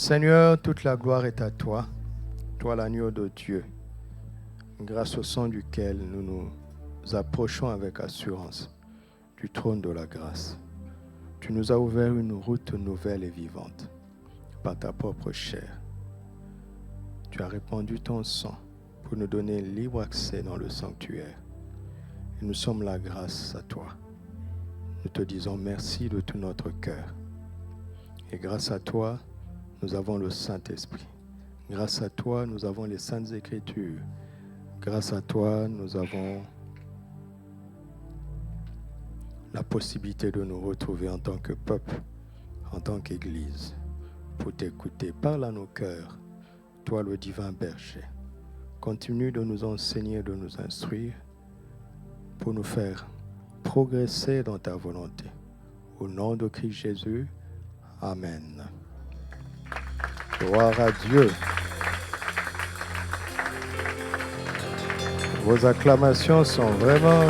Seigneur, toute la gloire est à toi, toi l'agneau de Dieu, grâce au sang duquel nous nous approchons avec assurance du trône de la grâce. Tu nous as ouvert une route nouvelle et vivante par ta propre chair. Tu as répandu ton sang pour nous donner libre accès dans le sanctuaire. Et nous sommes là grâce à toi. Nous te disons merci de tout notre cœur. Et grâce à toi, nous avons le Saint-Esprit. Grâce à toi, nous avons les Saintes Écritures. Grâce à toi, nous avons la possibilité de nous retrouver en tant que peuple, en tant qu'Église, pour t'écouter. Parle à nos cœurs, toi le divin berger. Continue de nous enseigner, de nous instruire, pour nous faire progresser dans ta volonté. Au nom de Christ Jésus, Amen. Gloire à Dieu. Vos acclamations sont vraiment...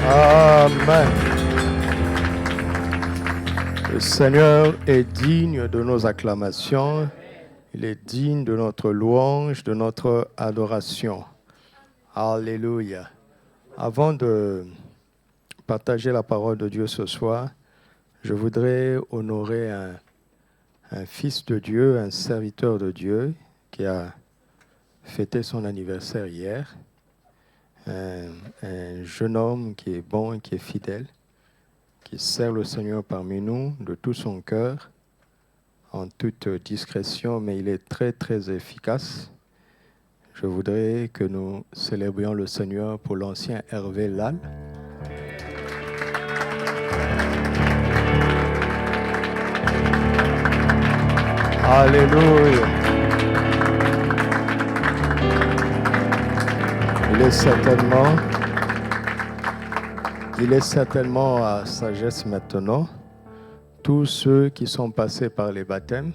Amen. Le Seigneur est digne de nos acclamations. Il est digne de notre louange, de notre adoration. Alléluia. Avant de partager la parole de Dieu ce soir, je voudrais honorer un fils de Dieu, un serviteur de Dieu qui a fêté son anniversaire hier. Un jeune homme qui est bon et qui est fidèle, qui sert le Seigneur parmi nous de tout son cœur, en toute discrétion, mais il est très, très efficace. Je voudrais que nous célébrions le Seigneur pour l'ancien Hervé Lal. Alléluia. Il est certainement à sagesse maintenant. Tous ceux qui sont passés par les baptêmes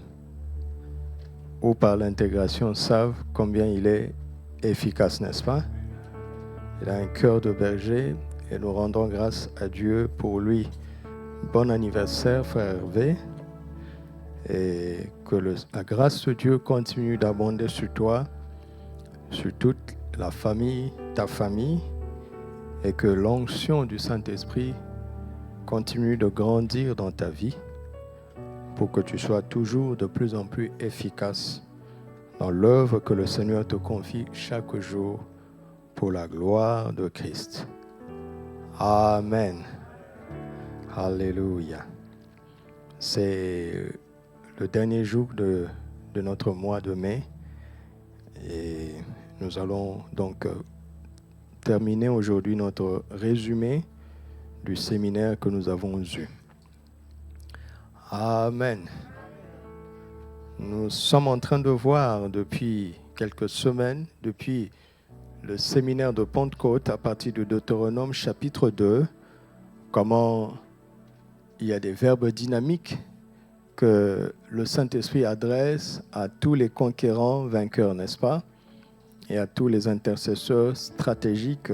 ou par l'intégration savent combien il est efficace, n'est-ce pas? Il a un cœur de berger et nous rendons grâce à Dieu pour lui. Bon anniversaire, frère Hervé, et que la grâce de Dieu continue d'abonder sur toi, sur toute la famille, ta famille, et que l'onction du Saint-Esprit continue de grandir dans ta vie pour que tu sois toujours de plus en plus efficace dans l'œuvre que le Seigneur te confie chaque jour pour la gloire de Christ. Amen. Alléluia. C'est le dernier jour de notre mois de mai et nous allons donc terminer aujourd'hui notre résumé du séminaire que nous avons eu. Amen. Nous sommes en train de voir depuis quelques semaines, depuis le séminaire de Pentecôte à partir de Deutéronome chapitre 2, comment il y a des verbes dynamiques que le Saint-Esprit adresse à tous les conquérants vainqueurs, n'est-ce pas? Et à tous les intercesseurs stratégiques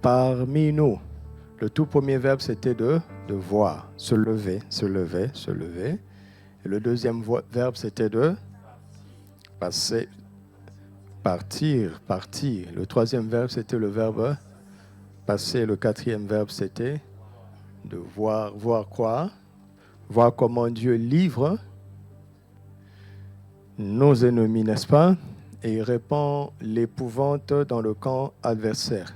parmi nous. Le tout premier verbe, c'était de voir, se lever, se lever, se lever. Et le deuxième verbe, c'était de passer, partir, partir. Le troisième verbe, c'était le verbe passer. Le quatrième verbe, c'était de voir. Voir quoi? Voir comment Dieu livre nos ennemis, n'est-ce pas? Et il répand l'épouvante dans le camp adversaire.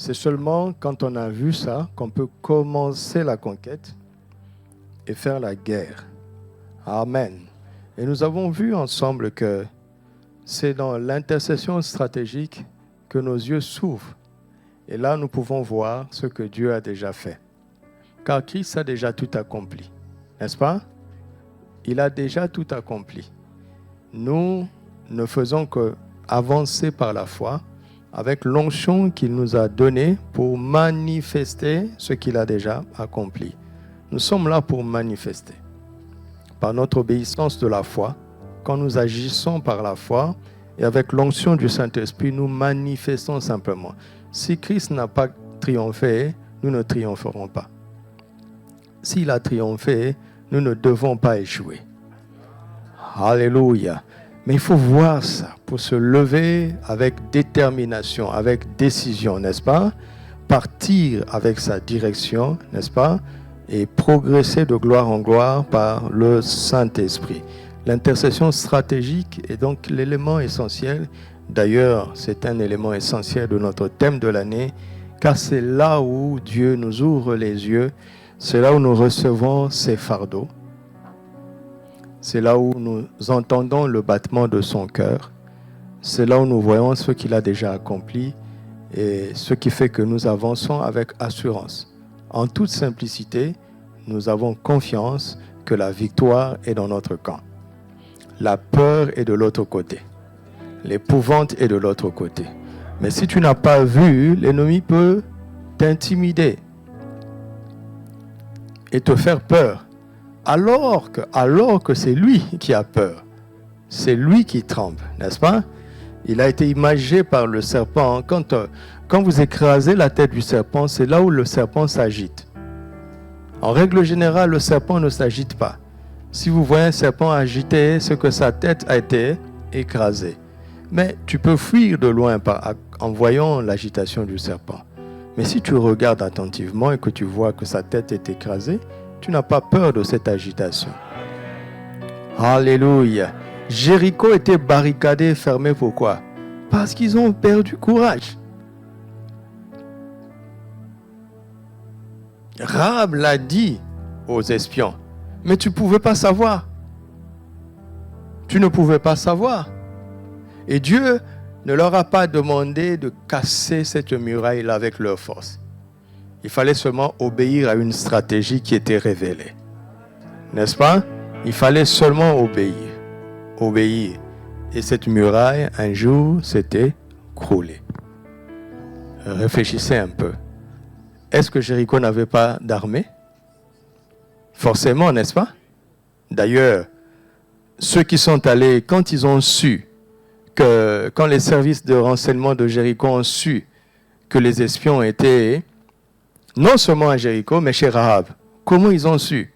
C'est seulement quand on a vu ça qu'on peut commencer la conquête et faire la guerre. Amen. Et nous avons vu ensemble que c'est dans l'intercession stratégique que nos yeux s'ouvrent. Et là, nous pouvons voir ce que Dieu a déjà fait. Car Christ a déjà tout accompli. N'est-ce pas? Il a déjà tout accompli. Nous ne faisons qu'avancer par la foi avec l'onction qu'il nous a donnée pour manifester ce qu'il a déjà accompli. Nous sommes là pour manifester. Par notre obéissance de la foi, quand nous agissons par la foi Et avec l'onction du Saint-Esprit, nous manifestons simplement. Si Christ n'a pas triomphé, nous ne triompherons pas. S'il a triomphé, nous ne devons pas échouer. Alléluia. Mais il faut voir ça pour se lever avec détermination, avec décision, n'est-ce pas? Partir avec sa direction, n'est-ce pas? Et progresser de gloire en gloire par le Saint-Esprit. L'intercession stratégique est donc l'élément essentiel. D'ailleurs, c'est un élément essentiel de notre thème de l'année, car c'est là où Dieu nous ouvre les yeux, c'est là où nous recevons ses fardeaux, c'est là où nous entendons le battement de son cœur, c'est là où nous voyons ce qu'il a déjà accompli et ce qui fait que nous avançons avec assurance. En toute simplicité, nous avons confiance que la victoire est dans notre camp. La peur est de l'autre côté. L'épouvante est de l'autre côté. Mais si tu n'as pas vu, l'ennemi peut t'intimider et te faire peur. Alors que c'est lui qui a peur. C'est lui qui tremble, n'est-ce pas? Il a été imagé par le serpent. Quand vous écrasez la tête du serpent, c'est là où le serpent s'agite. En règle générale, le serpent ne s'agite pas. Si vous voyez un serpent agité, c'est que sa tête a été écrasée. Mais tu peux fuir de loin en voyant l'agitation du serpent. Mais si tu regardes attentivement et que tu vois que sa tête est écrasée, tu n'as pas peur de cette agitation. Alléluia. Jéricho était barricadé, fermé, pourquoi? Parce qu'ils ont perdu courage. Rahab l'a dit aux espions, mais tu ne pouvais pas savoir. Tu ne pouvais pas savoir. Et Dieu ne leur a pas demandé de casser cette muraille-là avec leur force. Il fallait seulement obéir à une stratégie qui était révélée. N'est-ce pas? Il fallait seulement obéir. Obéir. Et cette muraille, un jour, s'était écroulée. Réfléchissez un peu. Est-ce que Jéricho n'avait pas d'armée? Forcément, n'est-ce pas? D'ailleurs, ceux qui sont allés, quand ils ont su quand les services de renseignement de Jéricho ont su que les espions étaient non seulement à Jéricho, mais chez Rahab, comment ils ont su?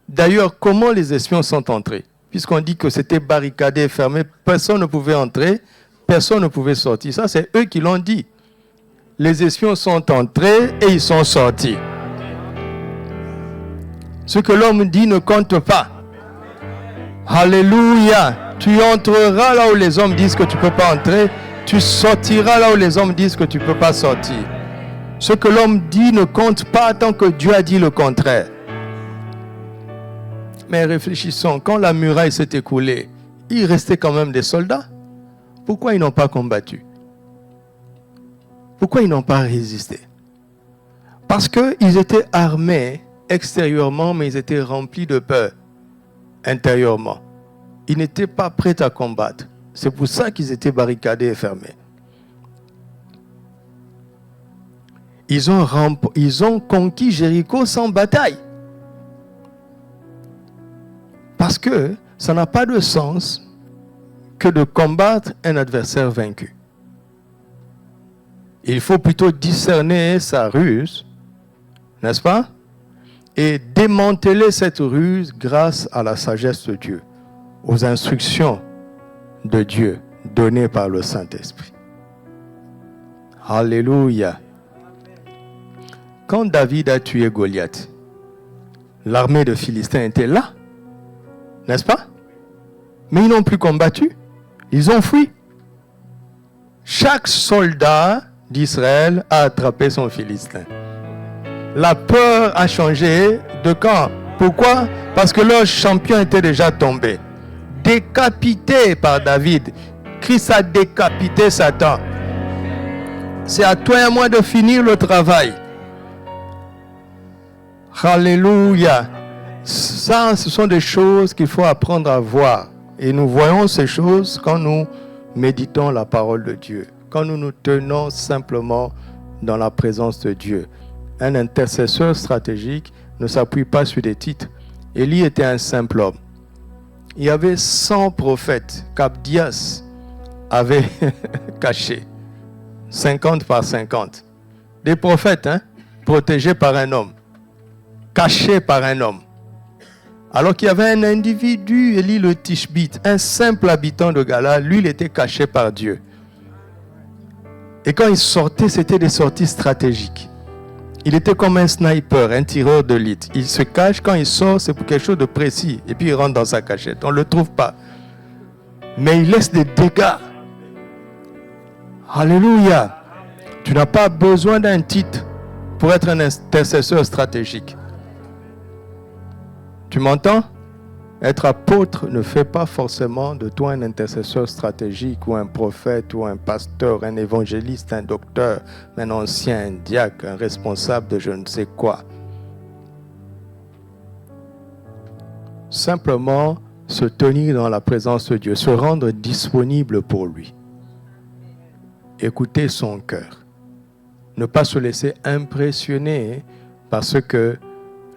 D'ailleurs, comment les espions sont entrés? Puisqu'on dit que c'était barricadé, fermé, personne ne pouvait entrer, personne ne pouvait sortir. Ça, c'est eux qui l'ont dit. Les espions sont entrés et ils sont sortis. Ce que l'homme dit ne compte pas. Alléluia. Tu entreras là où les hommes disent que tu ne peux pas entrer. Tu sortiras là où les hommes disent que tu ne peux pas sortir. Ce que l'homme dit ne compte pas tant que Dieu a dit le contraire. Mais réfléchissons, quand la muraille s'est écoulée, il restait quand même des soldats. Pourquoi ils n'ont pas combattu? Pourquoi ils n'ont pas résisté? Parce qu'ils étaient armés extérieurement, mais ils étaient remplis de peur intérieurement. Ils n'étaient pas prêts à combattre. C'est pour ça qu'ils étaient barricadés et fermés. Ils ont conquis Jéricho sans bataille. Parce que ça n'a pas de sens que de combattre un adversaire vaincu. Il faut plutôt discerner sa ruse, n'est-ce pas? Et démanteler cette ruse grâce à la sagesse de Dieu, aux instructions de Dieu données par le Saint-Esprit. Alléluia. Quand David a tué Goliath, l'armée de Philistins était là, n'est-ce pas? Mais ils n'ont plus combattu, ils ont fui. Chaque soldat d'Israël a attrapé son Philistin. La peur a changé de camp. Pourquoi? Parce que leur champion était déjà tombé. Décapité par David. Christ a décapité Satan. C'est à toi et à moi de finir le travail. Alléluia. Ça, ce sont des choses qu'il faut apprendre à voir. Et nous voyons ces choses quand nous méditons la parole de Dieu. Quand nous nous tenons simplement dans la présence de Dieu. Un intercesseur stratégique ne s'appuie pas sur des titres. Élie était un simple homme. Il y avait 100 prophètes qu'Abdias avait caché 50 par 50. Des prophètes, protégés par un homme, cachés par un homme. Alors qu'il y avait un individu, Élie le Tishbite, un simple habitant de Galade, lui, il était caché par Dieu. Et quand il sortait, c'était des sorties stratégiques. Il était comme un sniper, un tireur d'élite. Il se cache, quand il sort, c'est pour quelque chose de précis. Et puis il rentre dans sa cachette. On ne le trouve pas. Mais il laisse des dégâts. Alléluia. Tu n'as pas besoin d'un titre pour être un intercesseur stratégique. Tu m'entends? Être apôtre ne fait pas forcément de toi un intercesseur stratégique ou un prophète ou un pasteur, un évangéliste, un docteur, un ancien, un diacre, un responsable de je ne sais quoi. Simplement se tenir dans la présence de Dieu, se rendre disponible pour lui. Écouter son cœur. Ne pas se laisser impressionner par ce que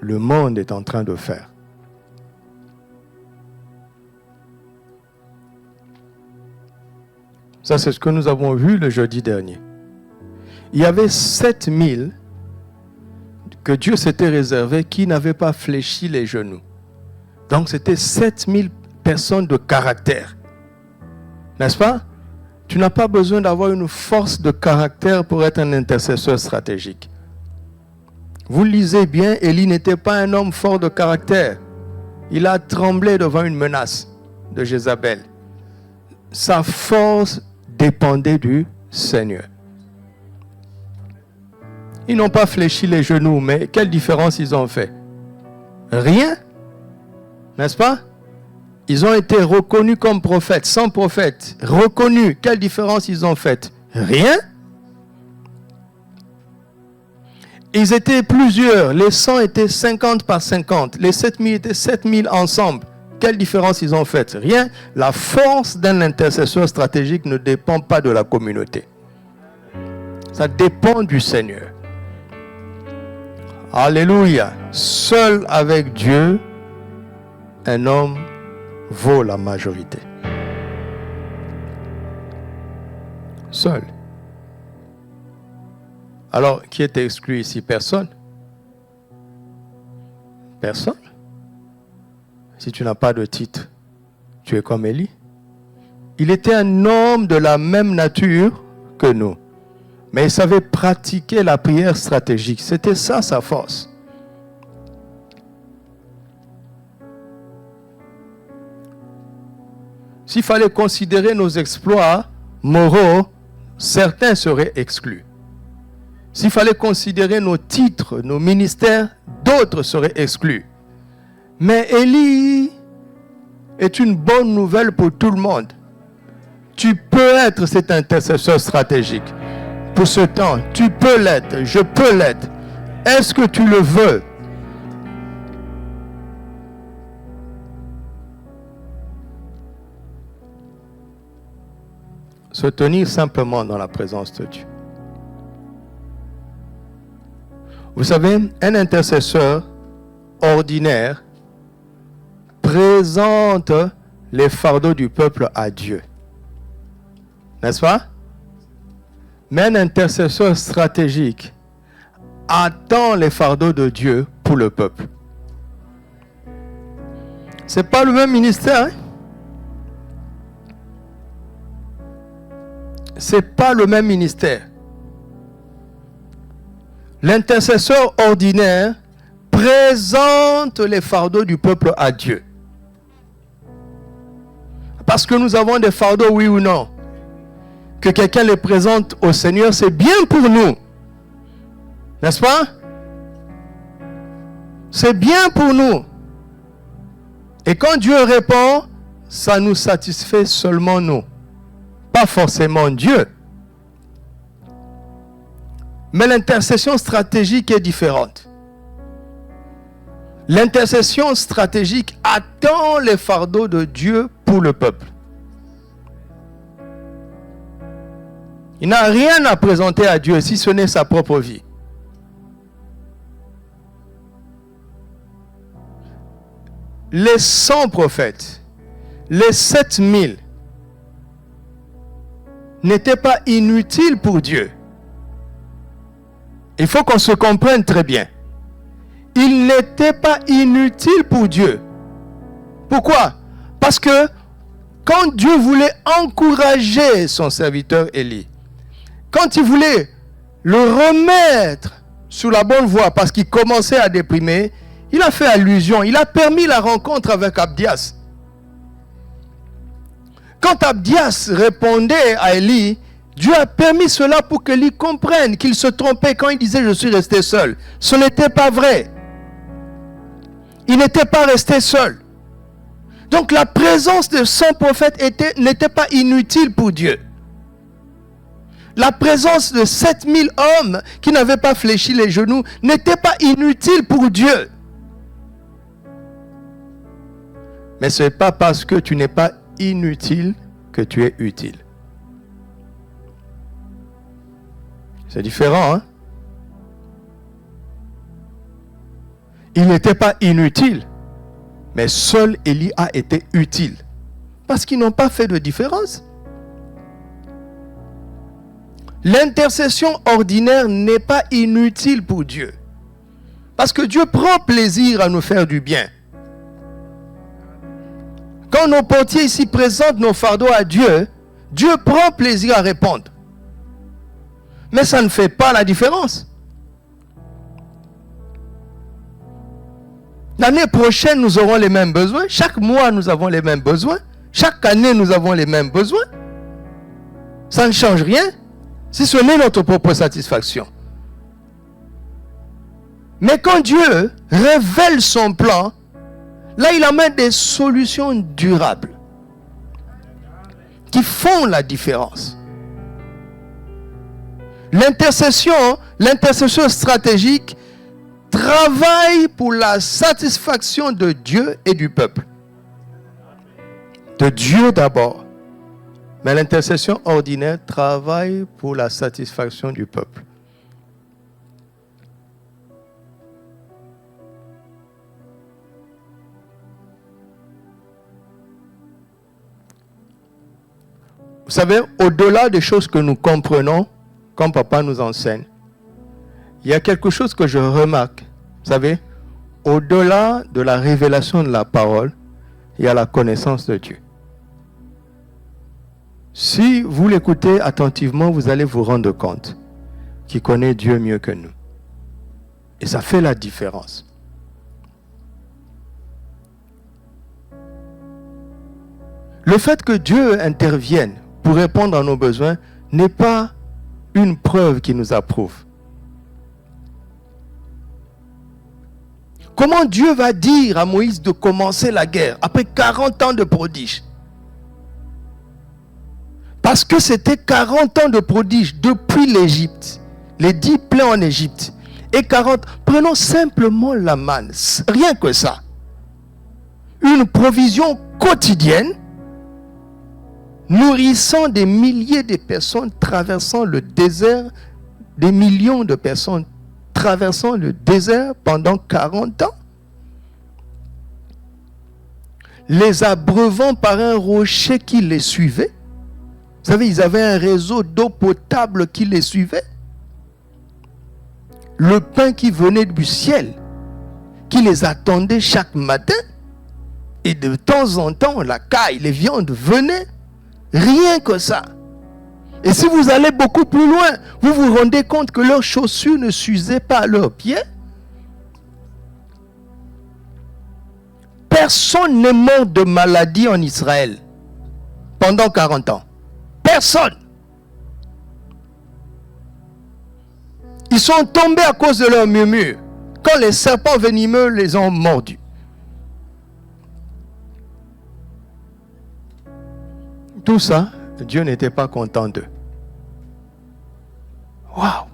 le monde est en train de faire. Ça, c'est ce que nous avons vu le jeudi dernier. Il y avait 7000 que Dieu s'était réservé qui n'avaient pas fléchi les genoux. Donc, c'était 7000 personnes de caractère. N'est-ce pas? Tu n'as pas besoin d'avoir une force de caractère pour être un intercesseur stratégique. Vous lisez bien, Élie n'était pas un homme fort de caractère. Il a tremblé devant une menace de Jézabel. Sa force dépendait du Seigneur. Ils n'ont pas fléchi les genoux, mais quelle différence ils ont fait? Rien, n'est-ce pas? Ils ont été reconnus comme prophètes, sans prophète, reconnus. Quelle différence ils ont fait? Rien. Ils étaient plusieurs, les 100 étaient 50 par 50, les 7000 étaient 7000 ensemble. Quelle différence ils ont fait? Rien. La force d'un intercesseur stratégique ne dépend pas de la communauté. Ça dépend du Seigneur. Alléluia. Seul avec Dieu, un homme vaut la majorité. Seul. Alors, qui est exclu ici? Personne. Personne. Si tu n'as pas de titre, tu es comme Élie. Il était un homme de la même nature que nous. Mais il savait pratiquer la prière stratégique. C'était ça sa force. S'il fallait considérer nos exploits moraux, certains seraient exclus. S'il fallait considérer nos titres, nos ministères, d'autres seraient exclus. Mais Élie est une bonne nouvelle pour tout le monde. Tu peux être cet intercesseur stratégique. Pour ce temps, tu peux l'être, je peux l'être. Est-ce que tu le veux? Se tenir simplement dans la présence de Dieu. Vous savez, un intercesseur ordinaire présente les fardeaux du peuple à Dieu. N'est-ce pas? Mais un intercesseur stratégique attend les fardeaux de Dieu pour le peuple. Ce n'est pas le même ministère. Ce n'est pas le même ministère. L'intercesseur ordinaire présente les fardeaux du peuple à Dieu. Parce que nous avons des fardeaux, oui ou non? Que quelqu'un les présente au Seigneur, c'est bien pour nous. N'est-ce pas? C'est bien pour nous. Et quand Dieu répond, ça nous satisfait seulement nous. Pas forcément Dieu. Mais l'intercession stratégique est différente. L'intercession stratégique attend les fardeaux de Dieu pour le peuple. Il n'a rien à présenter à Dieu si ce n'est sa propre vie. Les 100 prophètes, les 7000, n'était pas inutile pour Dieu. Il faut qu'on se comprenne très bien. Il n'était pas inutile pour Dieu. Pourquoi? Parce que quand Dieu voulait encourager son serviteur Élie, quand il voulait le remettre sur la bonne voie parce qu'il commençait à déprimer, il a fait allusion, il a permis la rencontre avec Abdias. Quand Abdias répondait à Élie, Dieu a permis cela pour que Élie comprenne qu'il se trompait quand il disait « je suis resté seul ». Ce n'était pas vrai. Il n'était pas resté seul. Donc la présence de son prophète n'était pas inutile pour Dieu. La présence de 7000 hommes qui n'avaient pas fléchi les genoux n'était pas inutile pour Dieu. Mais ce n'est pas parce que tu n'es pas inutile que tu es utile. C'est différent, hein? Il n'était pas inutile, mais seul Élie a été utile. Parce qu'ils n'ont pas fait de différence. L'intercession ordinaire n'est pas inutile pour Dieu. Parce que Dieu prend plaisir à nous faire du bien. Quand nos portiers ici présentent nos fardeaux à Dieu, Dieu prend plaisir à répondre. Mais ça ne fait pas la différence. L'année prochaine, nous aurons les mêmes besoins. Chaque mois, nous avons les mêmes besoins. Chaque année, nous avons les mêmes besoins. Ça ne change rien, si ce n'est notre propre satisfaction. Mais quand Dieu révèle son plan, là, il amène des solutions durables qui font la différence. L'intercession stratégique travaille pour la satisfaction de Dieu et du peuple. De Dieu d'abord. Mais l'intercession ordinaire travaille pour la satisfaction du peuple. Vous savez, au-delà des choses que nous comprenons, comme papa nous enseigne, il y a quelque chose que je remarque. Vous savez, au-delà de la révélation de la parole, il y a la connaissance de Dieu. Si vous l'écoutez attentivement, vous allez vous rendre compte qu'il connaît Dieu mieux que nous. Et ça fait la différence. Le fait que Dieu intervienne pour répondre à nos besoins n'est pas une preuve qui nous approuve. Comment Dieu va dire à Moïse de commencer la guerre après 40 ans de prodiges? Parce que c'était 40 ans de prodiges depuis l'Égypte, les 10 plaies en Égypte. Et 40, prenons simplement la manne, rien que ça. Une provision quotidienne, nourrissant des milliers de personnes traversant le désert, des millions de personnes traversant le désert pendant 40 ans. Les abreuvant par un rocher qui les suivait. Vous savez, ils avaient un réseau d'eau potable qui les suivait. Le pain qui venait du ciel, qui les attendait chaque matin. Et de temps en temps, la caille, les viandes venaient. Rien que ça. Et si vous allez beaucoup plus loin, vous vous rendez compte que leurs chaussures ne s'usaient pas à leurs pieds. Personne n'est mort de maladie en Israël pendant 40 ans. Personne. Ils sont tombés à cause de leur murmure. Quand les serpents venimeux les ont mordus. Tout ça, Dieu n'était pas content d'eux. Waouh!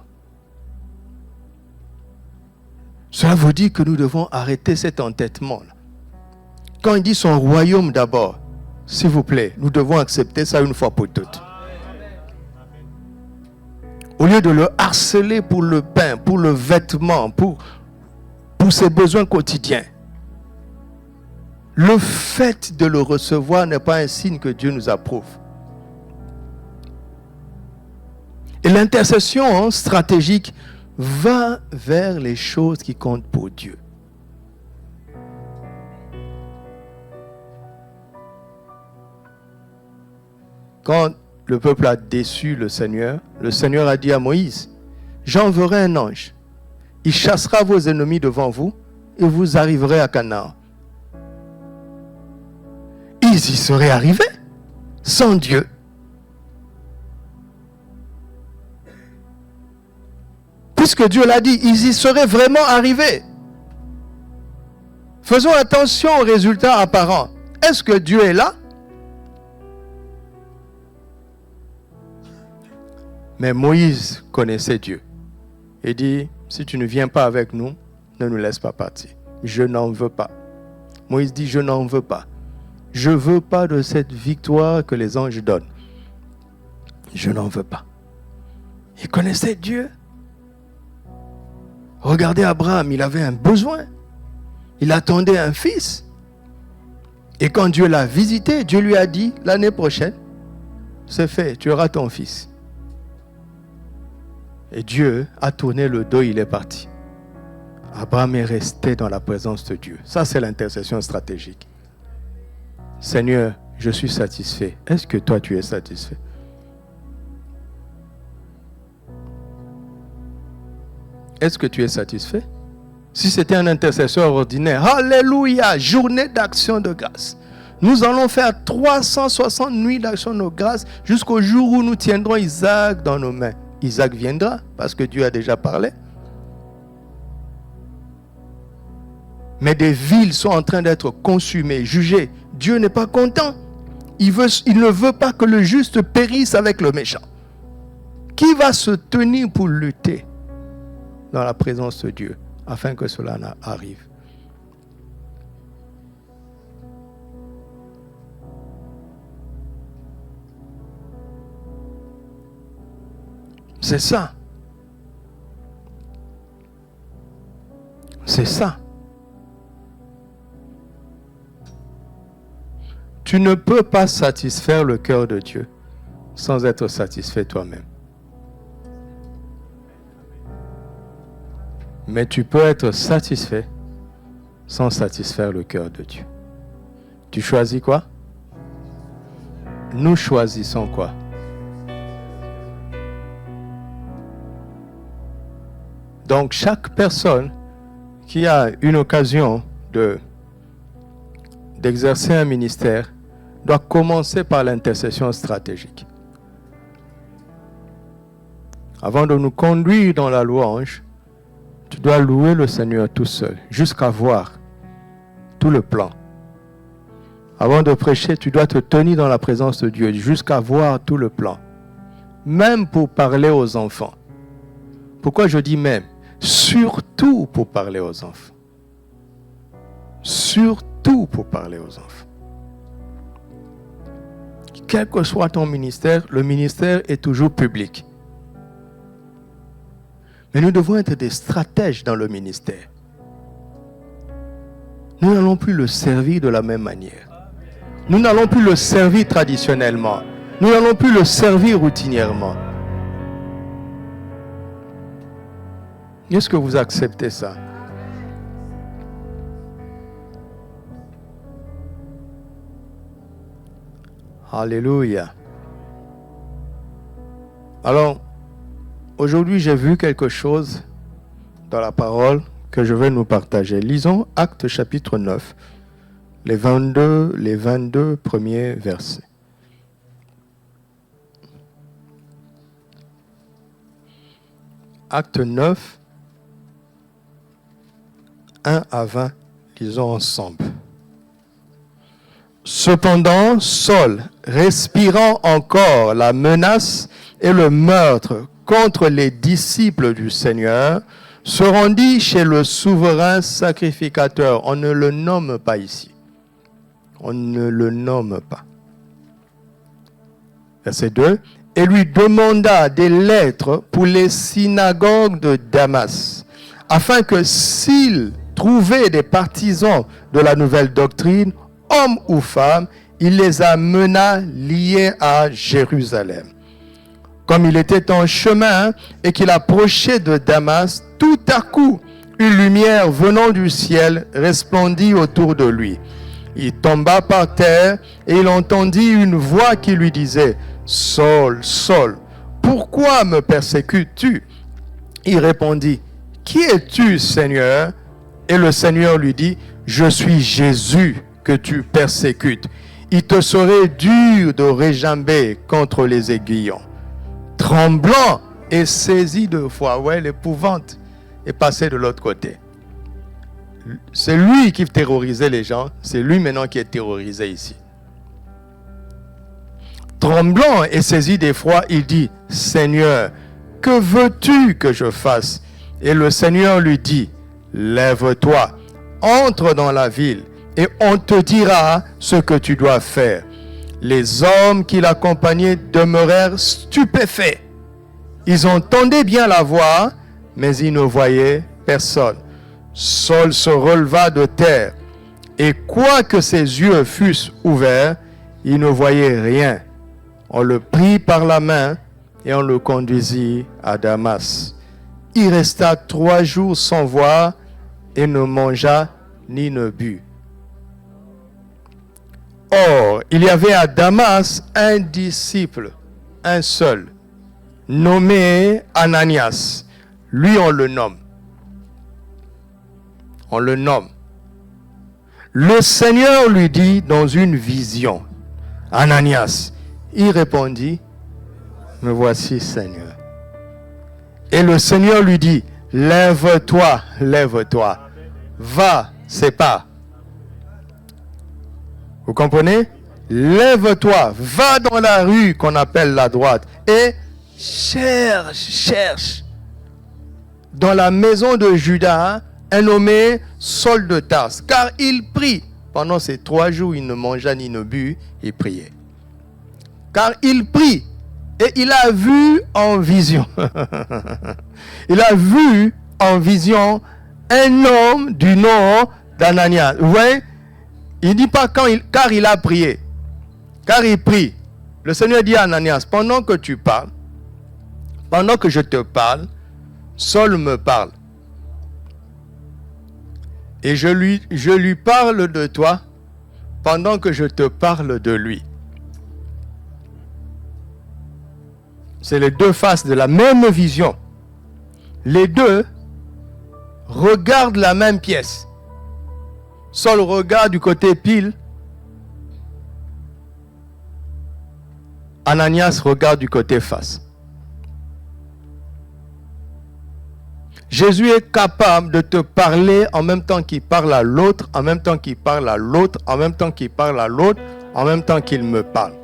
Cela veut dire que nous devons arrêter cet entêtement-là. Quand il dit son royaume d'abord, s'il vous plaît, nous devons accepter ça une fois pour toutes. Au lieu de le harceler pour le pain, pour le vêtement, pour ses besoins quotidiens. Le fait de le recevoir n'est pas un signe que Dieu nous approuve. Et l'intercession stratégique va vers les choses qui comptent pour Dieu. Quand le peuple a déçu le Seigneur a dit à Moïse, j'enverrai un ange. Il chassera vos ennemis devant vous et vous arriverez à Canaan. Ils y seraient arrivés sans Dieu. Puisque Dieu l'a dit, ils y seraient vraiment arrivés. Faisons attention aux résultats apparents. Est-ce que Dieu est là? Mais Moïse connaissait Dieu. Il dit, si tu ne viens pas avec nous, ne nous laisse pas partir. Je n'en veux pas. Moïse dit, je n'en veux pas. Je ne veux pas de cette victoire que les anges donnent. Je n'en veux pas. Il connaissait Dieu. Regardez Abraham, il avait un besoin. Il attendait un fils. Et quand Dieu l'a visité, Dieu lui a dit, l'année prochaine, c'est fait, tu auras ton fils. Et Dieu a tourné le dos, il est parti. Abraham est resté dans la présence de Dieu. Ça, c'est l'intercession stratégique. Seigneur, je suis satisfait. Est-ce que toi, tu es satisfait? Est-ce que tu es satisfait? Si c'était un intercesseur ordinaire, alléluia, journée d'action de grâce. Nous allons faire 360 nuits d'action de grâce jusqu'au jour où nous tiendrons Isaac dans nos mains. Isaac viendra parce que Dieu a déjà parlé. Mais des villes sont en train d'être consumées, jugées. Dieu n'est pas content. Il ne veut pas que le juste périsse avec le méchant. Qui va se tenir pour lutter dans la présence de Dieu afin que cela arrive? C'est ça. C'est ça. Tu ne peux pas satisfaire le cœur de Dieu sans être satisfait toi-même. Mais tu peux être satisfait sans satisfaire le cœur de Dieu. Tu choisis quoi? Nous choisissons quoi? Donc, chaque personne qui a une occasion d'exercer un ministère doit commencer par l'intercession stratégique. Avant de nous conduire dans la louange, tu dois louer le Seigneur tout seul, jusqu'à voir tout le plan. Avant de prêcher, tu dois te tenir dans la présence de Dieu, jusqu'à voir tout le plan. Même pour parler aux enfants. Pourquoi je dis même? Surtout pour parler aux enfants. Surtout pour parler aux enfants. Quel que soit ton ministère, le ministère est toujours public. Mais nous devons être des stratèges dans le ministère. Nous n'allons plus le servir de la même manière. Nous n'allons plus le servir traditionnellement. Nous n'allons plus le servir routinièrement. Est-ce que vous acceptez ça? Alléluia. Alors, aujourd'hui, j'ai vu quelque chose dans la parole que je vais nous partager. Lisons Actes chapitre 9, les 22 premiers versets. Actes 9, 1 à 20, lisons ensemble. Cependant, Saul, respirant encore la menace et le meurtre contre les disciples du Seigneur, se rendit chez le souverain sacrificateur. On ne le nomme pas ici. On ne le nomme pas. Verset 2. Et lui demanda des lettres pour les synagogues de Damas, afin que s'il trouvait des partisans de la nouvelle doctrine, hommes ou femmes, il les amena liés à Jérusalem. Comme il était en chemin et qu'il approchait de Damas, tout à coup, une lumière venant du ciel resplendit autour de lui. Il tomba par terre et il entendit une voix qui lui disait « Saul, Saul, pourquoi me persécutes-tu » Il répondit « Qui es-tu, Seigneur ?» Et le Seigneur lui dit « Je suis Jésus que tu persécutes. Il te serait dur de réjamber contre les aiguillons. » Tremblant et saisi de foi, ouais, l'épouvante est passée de l'autre côté. C'est lui qui terrorisait les gens, c'est lui maintenant qui est terrorisé ici. Tremblant et saisi d'effroi, il dit « Seigneur, que veux-tu que je fasse ?» Et le Seigneur lui dit « Lève-toi, entre dans la ville et on te dira ce que tu dois faire. » Les hommes qui l'accompagnaient demeurèrent stupéfaits. Ils entendaient bien la voix, mais ils ne voyaient personne. Saul se releva de terre, et quoique ses yeux fussent ouverts, il ne voyait rien. On le prit par la main et on le conduisit à Damas. Il resta 3 jours sans voir et ne mangea ni ne but. Or, il y avait à Damas un disciple, un seul, nommé Ananias. Lui, on le nomme. On le nomme. Le Seigneur lui dit dans une vision, Ananias. Il répondit, me voici, Seigneur. Et le Seigneur lui dit, lève-toi, lève-toi. Va, sépare. Vous comprenez? Lève-toi, va dans la rue qu'on appelle la droite et cherche dans la maison de Judas un nommé Saul de Tarse, car il prie. Pendant ces 3 jours, il ne mangea ni ne but, il priait. Car il prie et il a vu en vision. Il a vu en vision un homme du nom d'Ananias. Vous voyez? Il ne dit pas car il a prié, car il prie. Le Seigneur dit à Ananias, pendant que tu parles, pendant que je te parle, Saul me parle. Et je lui parle de toi pendant que je te parle de lui. C'est les 2 faces de la même vision. Les 2 regardent la même pièce. Saul regarde du côté pile. Ananias regarde du côté face. Jésus est capable de te parler en même temps qu'il parle à l'autre, en même temps qu'il parle à l'autre, en même temps qu'il parle à l'autre, en même temps qu'il me parle.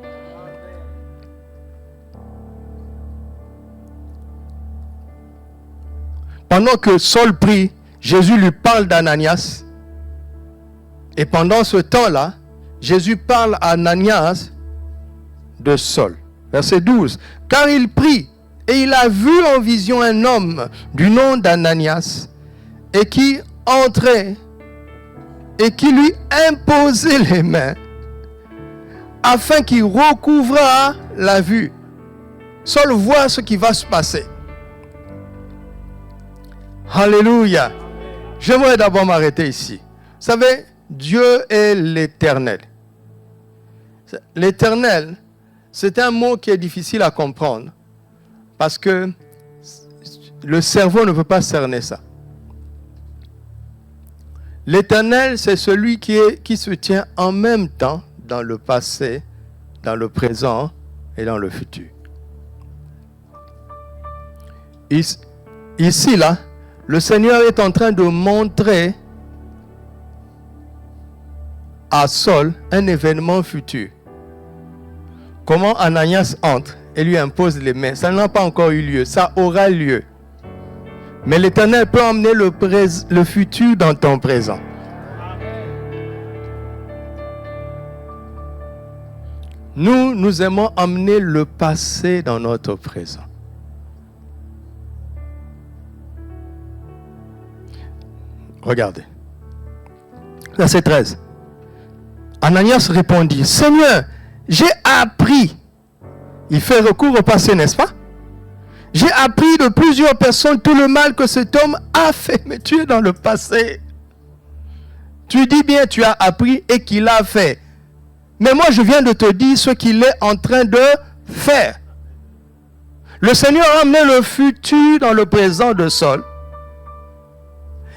Pendant que Saul prie, Jésus lui parle d'Ananias. Et pendant ce temps-là, Jésus parle à Ananias de Saul. Verset 12. Car il prie et il a vu en vision un homme du nom d'Ananias et qui entrait et qui lui imposait les mains afin qu'il recouvrât la vue. Saul voit ce qui va se passer. Alléluia. J'aimerais d'abord m'arrêter ici. Vous savez, Dieu est l'Éternel. L'Éternel, c'est un mot qui est difficile à comprendre parce que le cerveau ne peut pas cerner ça. L'Éternel, c'est celui qui se tient en même temps dans le passé, dans le présent et dans le futur. Ici, là, le Seigneur est en train de montrer à Saul un événement futur. Comment Ananias entre et lui impose les mains. Ça n'a pas encore eu lieu, ça aura lieu. Mais l'Éternel peut emmener le futur dans ton présent. Nous aimons emmener le passé dans notre présent. Regardez. Verset 13. Ananias répondit, Seigneur, j'ai appris. Il fait recours au passé, n'est-ce pas? J'ai appris de plusieurs personnes tout le mal que cet homme a fait. Mais tu es dans le passé. Tu dis bien, tu as appris et qu'il a fait. Mais moi, je viens de te dire ce qu'il est en train de faire. Le Seigneur a amené le futur dans le présent de Saul.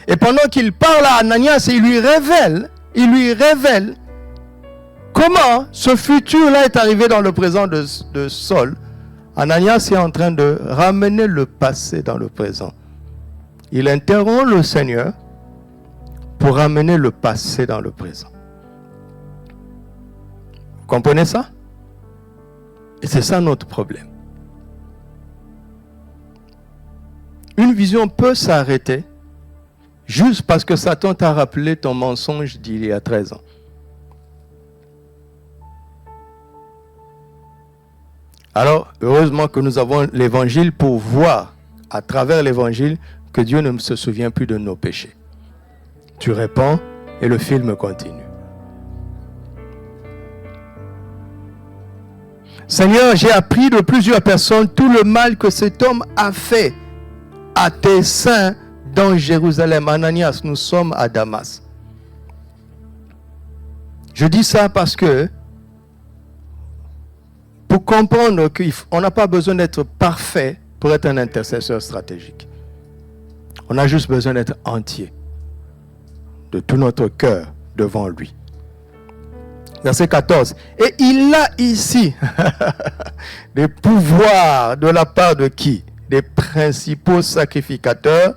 Et pendant qu'il parle à Ananias, il lui révèle comment ce futur-là est arrivé dans le présent de Saul. Ananias est en train de ramener le passé dans le présent. Il interrompt le Seigneur pour ramener le passé dans le présent. Vous comprenez ça? Et c'est ça notre problème. Une vision peut s'arrêter juste parce que Satan t'a rappelé ton mensonge d'il y a 13 ans. Alors, heureusement que nous avons l'évangile pour voir à travers l'évangile que Dieu ne se souvient plus de nos péchés. Tu réponds et le film continue. Seigneur, j'ai appris de plusieurs personnes tout le mal que cet homme a fait à tes saints dans Jérusalem. Ananias, nous sommes à Damas. Je dis ça parce que pour comprendre qu'on n'a pas besoin d'être parfait pour être un intercesseur stratégique. On a juste besoin d'être entier de tout notre cœur devant lui. Verset 14. Et il a ici des pouvoirs de la part de qui? Des principaux sacrificateurs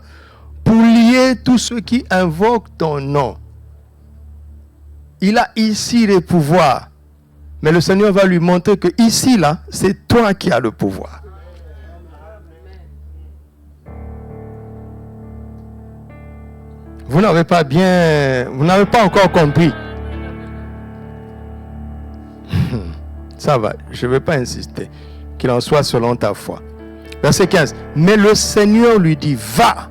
pour lier tous ceux qui invoquent ton nom. Il a ici des pouvoirs. Mais le Seigneur va lui montrer que ici, là, c'est toi qui as le pouvoir. Vous n'avez pas encore compris. Ça va, je ne vais pas insister. Qu'il en soit selon ta foi. Verset 15. Mais le Seigneur lui dit, va,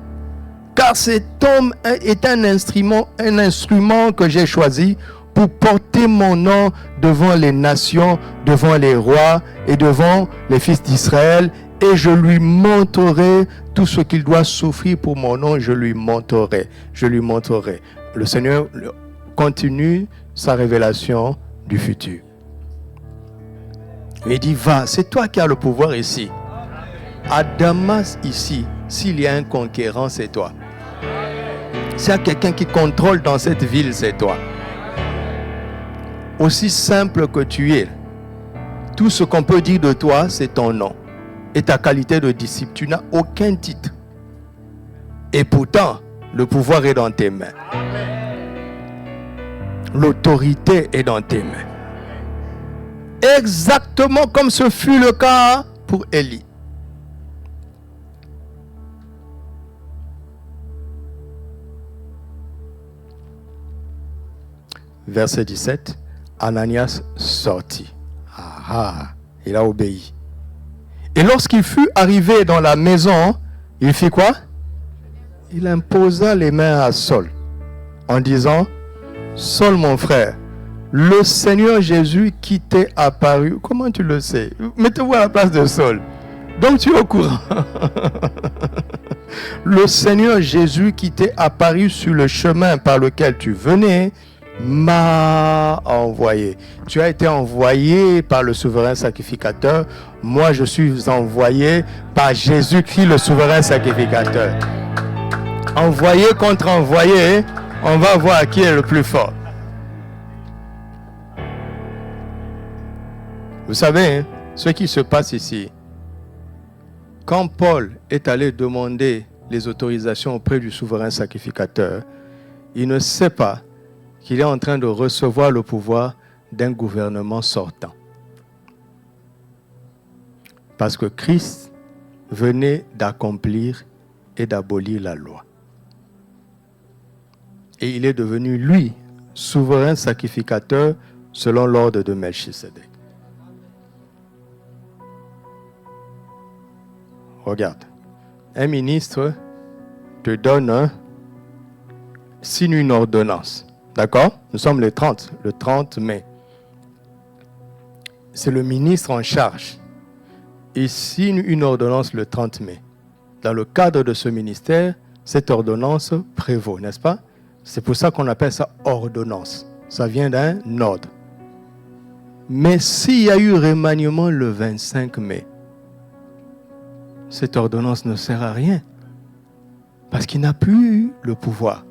car cet homme est un instrument que j'ai choisi pour porter mon nom devant les nations, devant les rois et devant les fils d'Israël, et je lui montrerai tout ce qu'il doit souffrir pour mon nom, je lui montrerai. Le Seigneur continue sa révélation du futur. Il dit, va, c'est toi qui as le pouvoir ici. À Damas, ici, s'il y a un conquérant, c'est toi. S'il y a quelqu'un qui contrôle dans cette ville, c'est toi. Aussi simple que tu es, tout ce qu'on peut dire de toi, c'est ton nom et ta qualité de disciple. Tu n'as aucun titre. Et pourtant, le pouvoir est dans tes mains. L'autorité est dans tes mains. Exactement comme ce fut le cas pour Élie. Verset 17. Ananias sortit. Il a obéi. Et lorsqu'il fut arrivé dans la maison, il fit quoi? Il imposa les mains à Saul en disant, Saul mon frère, le Seigneur Jésus qui t'est apparu. Comment tu le sais? Mettez-vous à la place de Saul. Donc tu es au courant. Le Seigneur Jésus qui t'est apparu sur le chemin par lequel tu venais m'a envoyé. Tu as été envoyé par le souverain sacrificateur. Moi, je suis envoyé par Jésus-Christ, le souverain sacrificateur. Envoyé contre envoyé, on va voir qui est le plus fort. Vous savez, hein, ce qui se passe ici, quand Paul est allé demander les autorisations auprès du souverain sacrificateur, il ne sait pas qu'il est en train de recevoir le pouvoir d'un gouvernement sortant. Parce que Christ venait d'accomplir et d'abolir la loi. Et il est devenu, lui, souverain sacrificateur selon l'ordre de Melchisedec. Regarde, un ministre te donne, signe une ordonnance. D'accord? Nous sommes le 30 mai. C'est le ministre en charge. il signe une ordonnance le 30 mai. Dans le cadre de ce ministère, cette ordonnance prévaut, n'est-ce pas? C'est pour ça qu'on appelle ça ordonnance. Ça vient d'un ordre. Mais s'il y a eu remaniement le 25 mai, cette ordonnance ne sert à rien. Parce qu'il n'a plus eu le pouvoir.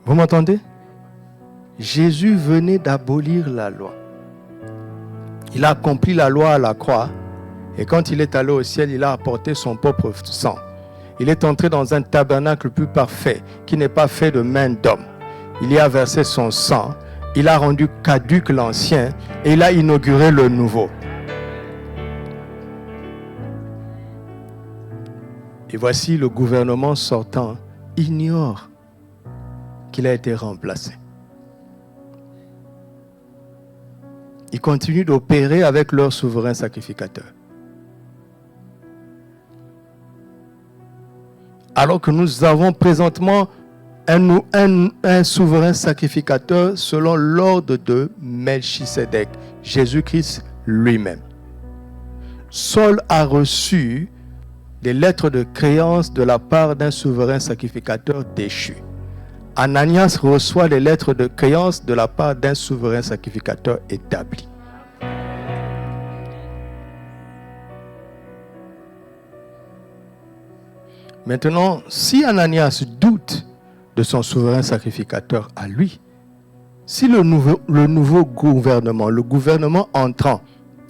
Vous m'entendez? Jésus venait d'abolir la loi. Il a accompli la loi à la croix. Et quand il est allé au ciel, il a apporté son propre sang. Il est entré dans un tabernacle plus parfait, qui n'est pas fait de main d'homme. Il y a versé son sang. Il a rendu caduc l'ancien et il a inauguré le nouveau. Et voici le gouvernement sortant ignore qu'il a été remplacé. Ils continuent d'opérer avec leur souverain sacrificateur. Alors que nous avons présentement un souverain sacrificateur selon l'ordre de Melchisédek, Jésus-Christ lui-même. Saul a reçu des lettres de créance de la part d'un souverain sacrificateur déchu. Ananias reçoit des lettres de créance de la part d'un souverain sacrificateur établi. Maintenant, si Ananias doute de son souverain sacrificateur à lui, si le nouveau gouvernement, le gouvernement entrant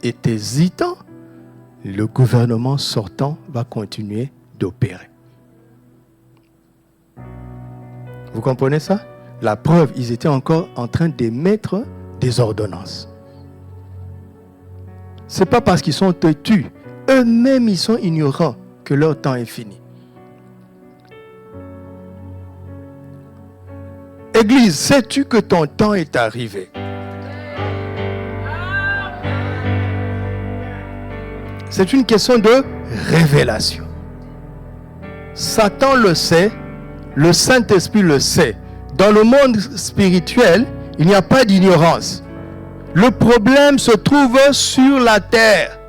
est hésitant, le gouvernement sortant va continuer d'opérer. Vous comprenez ça? La preuve, ils étaient encore en train d'émettre des ordonnances. Ce n'est pas parce qu'ils sont têtus, eux-mêmes ils sont ignorants que leur temps est fini. Église, sais-tu que ton temps est arrivé? C'est une question de révélation. Satan le sait, le Saint-Esprit le sait. Dans le monde spirituel, il n'y a pas d'ignorance. Le problème se trouve sur la terre.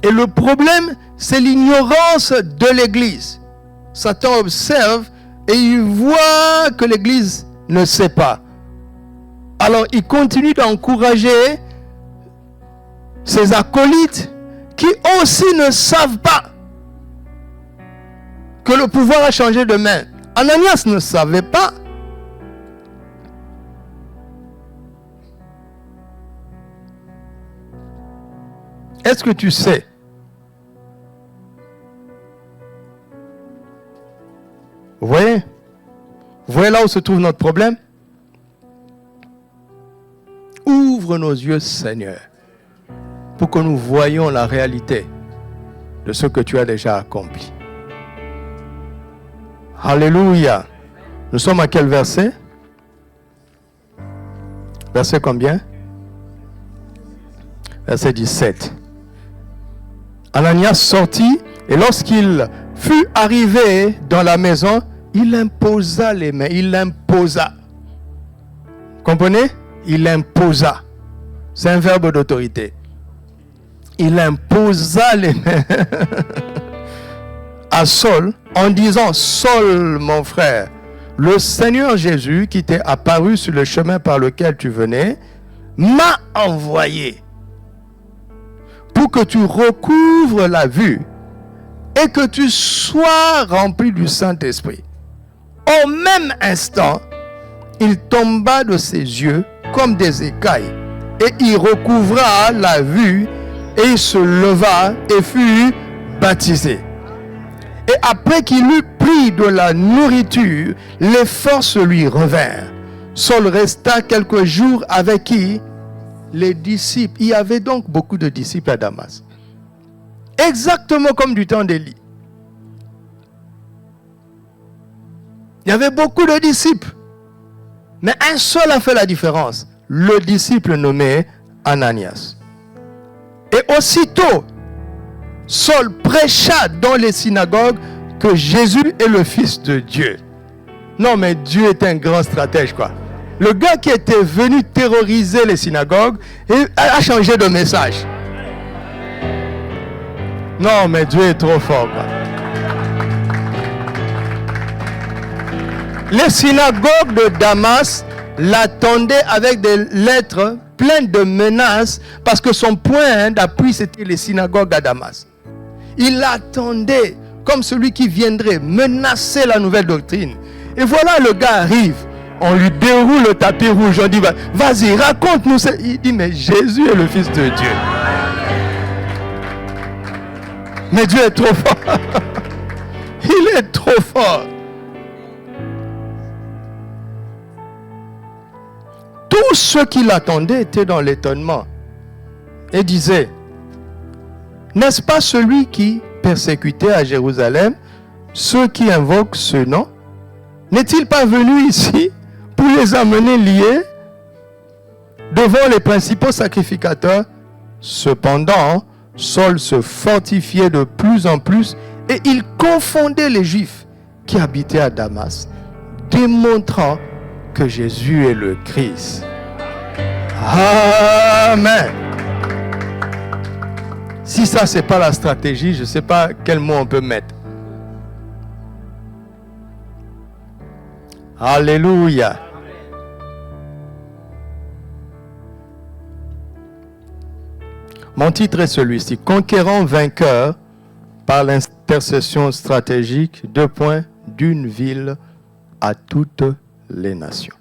Et le problème, c'est l'ignorance de l'Église. Satan observe et il voit que l'Église ne sait pas. Alors il continue d'encourager ses acolytes qui aussi ne savent pas que le pouvoir a changé de main. Ananias ne savait pas. Est-ce que tu sais? Vous voyez là où se trouve notre problème? Ouvre nos yeux, Seigneur, pour que nous voyions la réalité de ce que tu as déjà accompli. Alléluia. Nous sommes à quel verset? Verset combien? Verset 17. Ananias sortit et lorsqu'il fut arrivé dans la maison, il imposa les mains. Il imposa. Comprenez? Il imposa. C'est un verbe d'autorité. Il imposa les mains à Saul en disant: Saul, mon frère, le Seigneur Jésus qui t'est apparu sur le chemin par lequel tu venais m'a envoyé pour que tu recouvres la vue et que tu sois rempli du Saint-Esprit. Au même instant, il tomba de ses yeux comme des écailles et il recouvra la vue et il se leva et fut baptisé. Et après qu'il eut pris de la nourriture, les forces lui revinrent. Saul resta quelques jours avec qui? Les disciples. Il y avait donc beaucoup de disciples à Damas. Exactement comme du temps d'Élie. Il y avait beaucoup de disciples. Mais un seul a fait la différence. Le disciple nommé Ananias. Et aussitôt, Saul prêcha dans les synagogues que Jésus est le Fils de Dieu. Non, mais Dieu est un grand stratège, quoi. Le gars qui était venu terroriser les synagogues a changé de message. Non, mais Dieu est trop fort, quoi. Les synagogues de Damas l'attendaient avec des lettres pleines de menaces parce que son point d'appui, c'était les synagogues à Damas. Il l'attendait comme celui qui viendrait menacer la nouvelle doctrine. Et voilà, le gars arrive. On lui déroule le tapis rouge. On dit, vas-y, raconte-nous ça. Il dit, mais Jésus est le Fils de Dieu. Mais Dieu est trop fort. Il est trop fort. Tous ceux qui l'attendaient étaient dans l'étonnement et disaient, n'est-ce pas celui qui persécutait à Jérusalem ceux qui invoquent ce nom? N'est-il pas venu ici pour les amener liés devant les principaux sacrificateurs? Cependant, Saul se fortifiait de plus en plus et il confondait les Juifs qui habitaient à Damas, démontrant que Jésus est le Christ. Amen. Si ça, c'est pas la stratégie, je ne sais pas quel mot on peut mettre. Alléluia. Mon titre est celui-ci, Conquérant vainqueur par l'intercession stratégique, d'une ville à toutes les nations.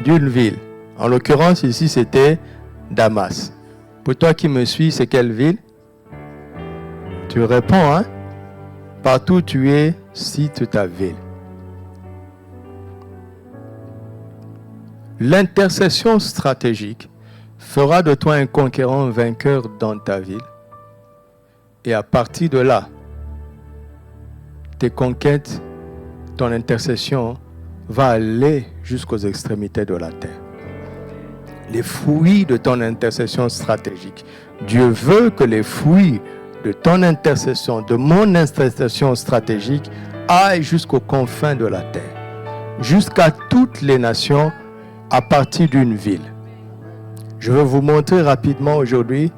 D'une ville. En l'occurrence, ici, c'était Damas. Pour toi qui me suis, c'est quelle ville? Tu réponds, hein? Partout où tu es, cite ta ville. L'intercession stratégique fera de toi un conquérant vainqueur dans ta ville. Et à partir de là, tes conquêtes, ton intercession va aller jusqu'aux extrémités de la terre. Les fruits de ton intercession stratégique. Dieu veut que les fruits de ton intercession, de mon intercession stratégique, aillent jusqu'aux confins de la terre, jusqu'à toutes les nations à partir d'une ville. Je vais vous montrer rapidement aujourd'hui,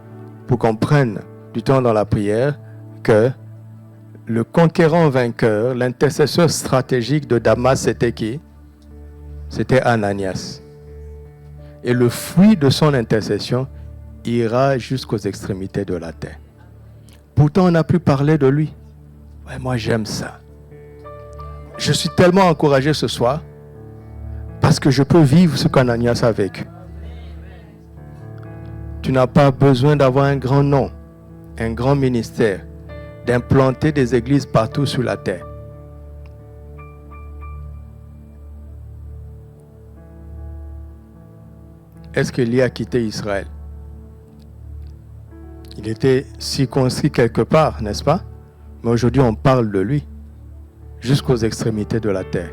pour qu'on prenne du temps dans la prière, que le conquérant vainqueur, l'intercesseur stratégique de Damas, c'était qui? C'était Ananias. Et le fruit de son intercession ira jusqu'aux extrémités de la terre. Pourtant, on n'a plus parlé de lui. Ouais, moi, j'aime ça. Je suis tellement encouragé ce soir parce que je peux vivre ce qu'Ananias a vécu. Tu n'as pas besoin d'avoir un grand nom, un grand ministère, d'implanter des églises partout sur la terre. Est-ce qu'Élie a quitté Israël? Il était circonscrit quelque part, n'est-ce pas? Mais aujourd'hui, on parle de lui jusqu'aux extrémités de la terre.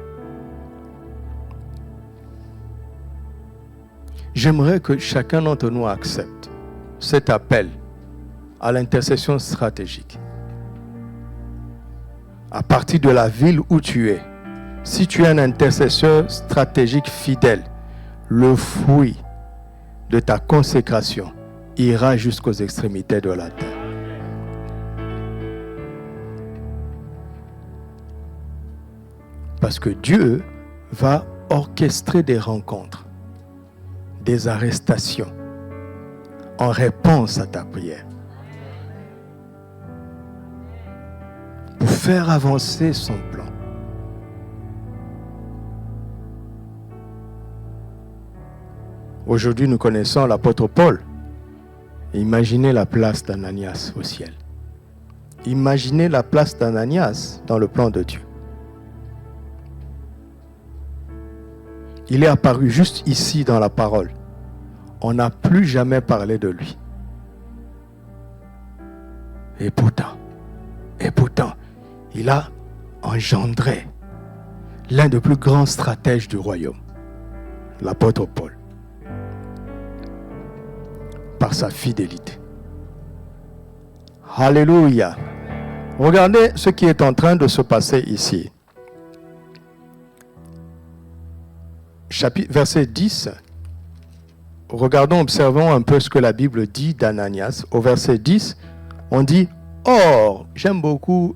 J'aimerais que chacun d'entre nous accepte cet appel à l'intercession stratégique. À partir de la ville où tu es, si tu es un intercesseur stratégique fidèle, le fruit de ta consécration ira jusqu'aux extrémités de la terre. Parce que Dieu va orchestrer des rencontres, des arrestations en réponse à ta prière. Pour faire avancer son plan. Aujourd'hui, nous connaissons l'apôtre Paul. Imaginez la place d'Ananias au ciel. Imaginez la place d'Ananias dans le plan de Dieu. Il est apparu juste ici dans la parole. On n'a plus jamais parlé de lui. Et pourtant, il a engendré l'un des plus grands stratèges du royaume, l'apôtre Paul, par sa fidélité. Alléluia. Regardez ce qui est en train de se passer ici. verset 10, regardons, observons un peu ce que la Bible dit d'Ananias. Au verset 10, on dit « Or ». J'aime beaucoup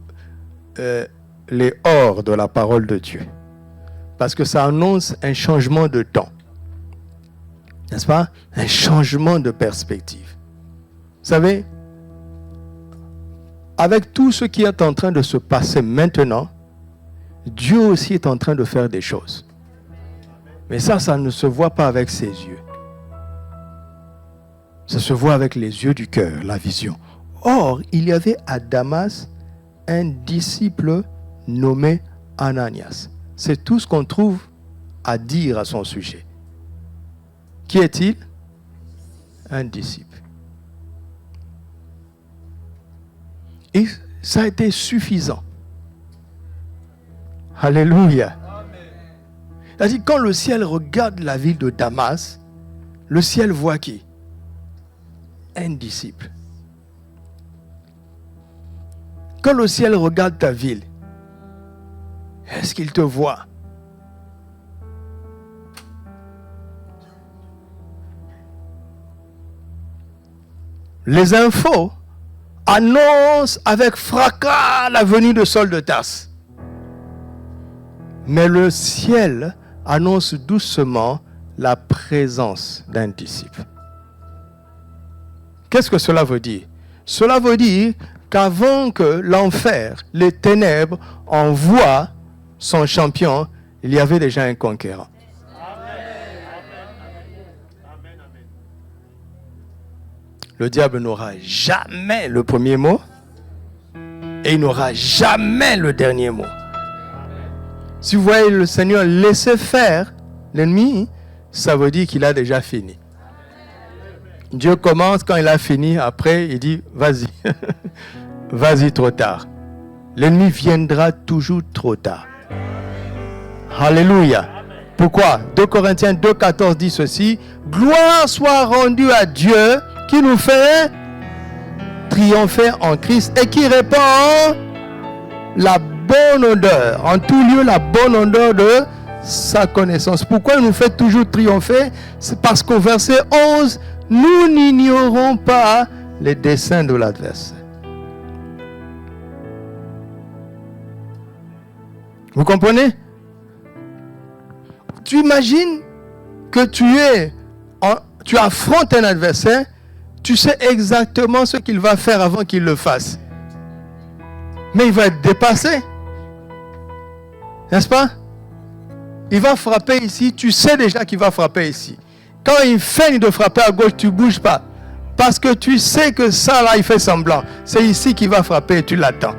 les « or » de la parole de Dieu. Parce que ça annonce un changement de temps. N'est-ce pas? Un changement de perspective. Vous savez, avec tout ce qui est en train de se passer maintenant, Dieu aussi est en train de faire des choses. Mais ça ne se voit pas avec ses yeux. Ça se voit avec les yeux du cœur, la vision. Or, il y avait à Damas un disciple nommé Ananias. C'est tout ce qu'on trouve à dire à son sujet. Qui est-il? Un disciple. Et ça a été suffisant. Alléluia. C'est-à-dire, quand le ciel regarde la ville de Damas, le ciel voit qui? Un disciple. Quand le ciel regarde ta ville, est-ce qu'il te voit? Les infos annoncent avec fracas la venue de Saul de Tarse. Mais le ciel annonce doucement la présence d'un disciple. Qu'est-ce que cela veut dire? Cela veut dire qu'avant que l'enfer, les ténèbres, envoient son champion, il y avait déjà un conquérant. Le diable n'aura jamais le premier mot et il n'aura jamais le dernier mot. Si vous voyez le Seigneur laisser faire l'ennemi, ça veut dire qu'il a déjà fini. Dieu commence, quand il a fini, après il dit vas-y, vas-y trop tard. L'ennemi viendra toujours trop tard. Alléluia. Pourquoi? 2 Corinthiens 2,14 dit ceci: gloire soit rendue à Dieu qui nous fait triompher en Christ et qui répand la bonne odeur, en tout lieu la bonne odeur de sa connaissance. Pourquoi il nous fait toujours triompher? C'est parce qu'au verset 11, nous n'ignorons pas les desseins de l'adversaire. Vous comprenez? Tu imagines que tu affrontes un adversaire, tu sais exactement ce qu'il va faire avant qu'il le fasse. Mais il va être dépassé. N'est-ce pas? Il va frapper ici, tu sais déjà qu'il va frapper ici. Quand il feint de frapper à gauche, tu ne bouges pas. Parce que tu sais que ça là, il fait semblant. C'est ici qu'il va frapper et tu l'attends.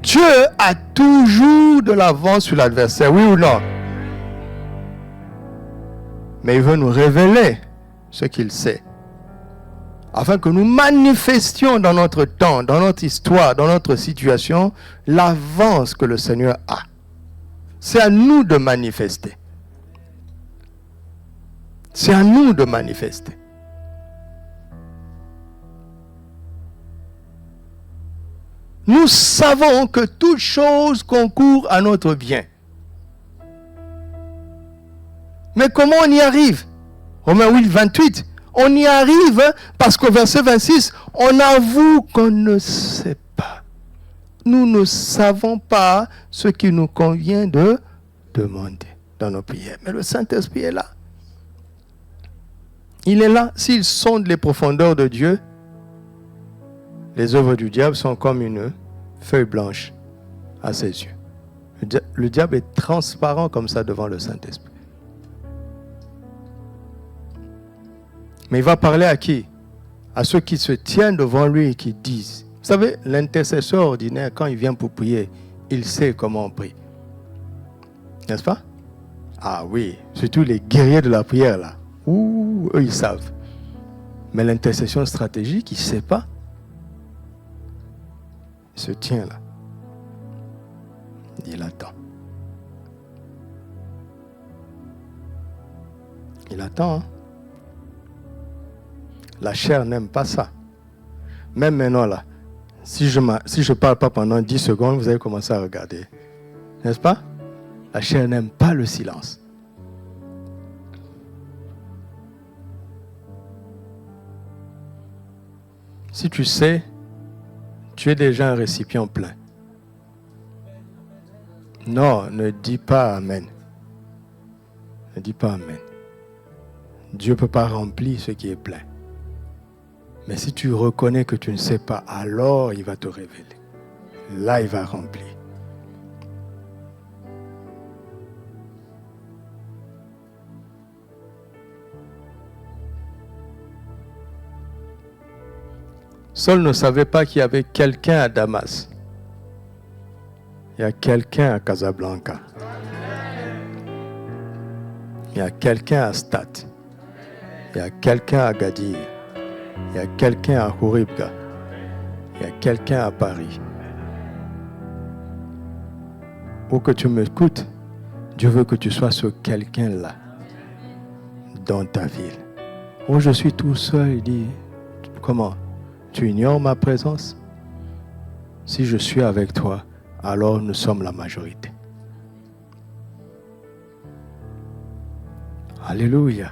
Dieu a toujours de l'avance sur l'adversaire, oui ou non? Mais il veut nous révéler ce qu'il sait. Afin que nous manifestions dans notre temps, dans notre histoire, dans notre situation, l'avance que le Seigneur a. C'est à nous de manifester. C'est à nous de manifester. Nous savons que toute chose concourt à notre bien. Mais comment on y arrive? Romains 8, 28. On y arrive parce qu'au verset 26, on avoue qu'on ne sait pas. Nous ne savons pas ce qu'il nous convient de demander dans nos prières. Mais le Saint-Esprit est là. Il est là. S'il sonde les profondeurs de Dieu, les œuvres du diable sont comme une feuille blanche à ses yeux. Le diable est transparent comme ça devant le Saint-Esprit. Mais il va parler à qui? À ceux qui se tiennent devant lui et qui disent. Vous savez, l'intercesseur ordinaire, quand il vient pour prier, il sait comment on prie. N'est-ce pas? Ah oui, surtout les guerriers de la prière là. Ouh, eux ils savent. Mais l'intercession stratégique, il ne sait pas. Il se tient là. Il attend. Il attend, hein? La chair n'aime pas ça. Même maintenant là, Si je ne parle pas pendant 10 secondes, vous allez commencer à regarder. N'est-ce pas? La chair n'aime pas le silence. Si tu sais, tu es déjà un récipient plein. Non, ne dis pas Amen. Ne dis pas Amen. Dieu ne peut pas remplir ce qui est plein. Mais si tu reconnais que tu ne sais pas, alors il va te révéler. Là, il va remplir. Saul ne savait pas qu'il y avait quelqu'un à Damas. Il y a quelqu'un à Casablanca. Il y a quelqu'un à Stat. Il y a quelqu'un à Gadir. Il y a quelqu'un à Horibga. Il y a quelqu'un à Paris. Pour que tu m'écoutes, Dieu veut que tu sois ce quelqu'un-là dans ta ville. Oh, je suis tout seul, il dit, comment? Tu ignores ma présence? Si je suis avec toi, alors nous sommes la majorité. Alléluia.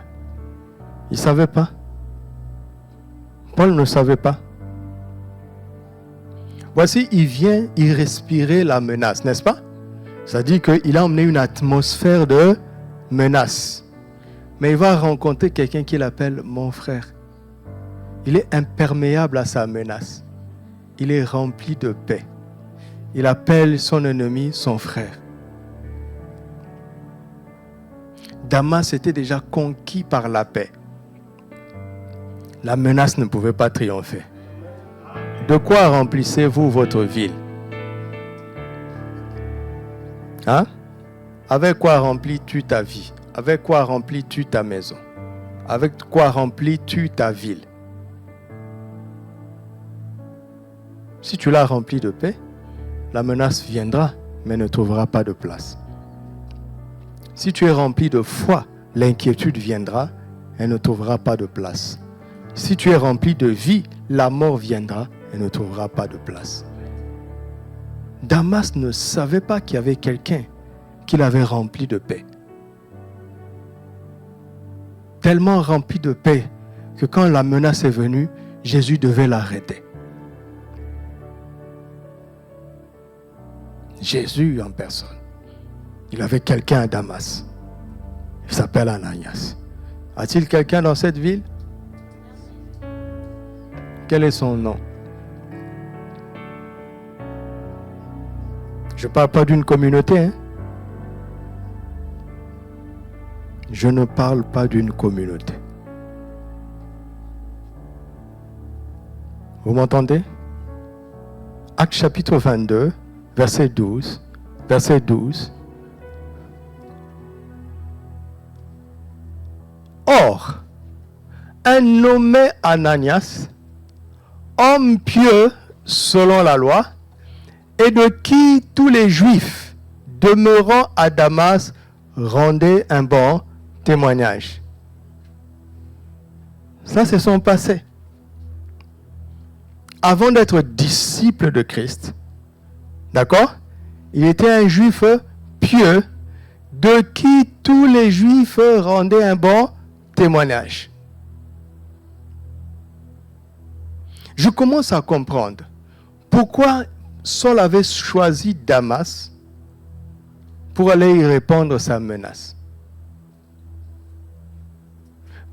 Il ne savait pas. Paul ne savait pas. Voici, il vient, il respirait la menace, n'est-ce pas? C'est-à-dire qu'il a emmené une atmosphère de menace. Mais il va rencontrer quelqu'un qu'il appelle mon frère. Il est imperméable à sa menace. Il est rempli de paix. Il appelle son ennemi son frère. Damas était déjà conquis par la paix. La menace ne pouvait pas triompher. De quoi remplissez-vous votre ville? Hein? Avec quoi remplis-tu ta vie? Avec quoi remplis-tu ta maison? Avec quoi remplis-tu ta ville? Si tu l'as rempli de paix, la menace viendra, mais ne trouvera pas de place. Si tu es rempli de foi, l'inquiétude viendra, elle ne trouvera pas de place. Si tu es rempli de vie, la mort viendra, elle ne trouvera pas de place. Damas ne savait pas qu'il y avait quelqu'un qui l'avait rempli de paix. Tellement rempli de paix que quand la menace est venue, Jésus devait l'arrêter. Jésus en personne. Il avait quelqu'un à Damas. Il s'appelle Ananias. A-t-il quelqu'un dans cette ville? Quel est son nom? Je ne parle pas d'une communauté. Hein? Je ne parle pas d'une communauté. Vous m'entendez? Actes chapitre 22, verset 12. Verset 12. Or, un nommé Ananias, homme pieux selon la loi, et de qui tous les Juifs demeurant à Damas rendaient un bon témoignage. Ça, c'est son passé. Avant d'être disciple de Christ, d'accord? Il était un Juif pieux, de qui tous les Juifs rendaient un bon témoignage. Je commence à comprendre pourquoi Saul avait choisi Damas pour aller y répondre sa menace.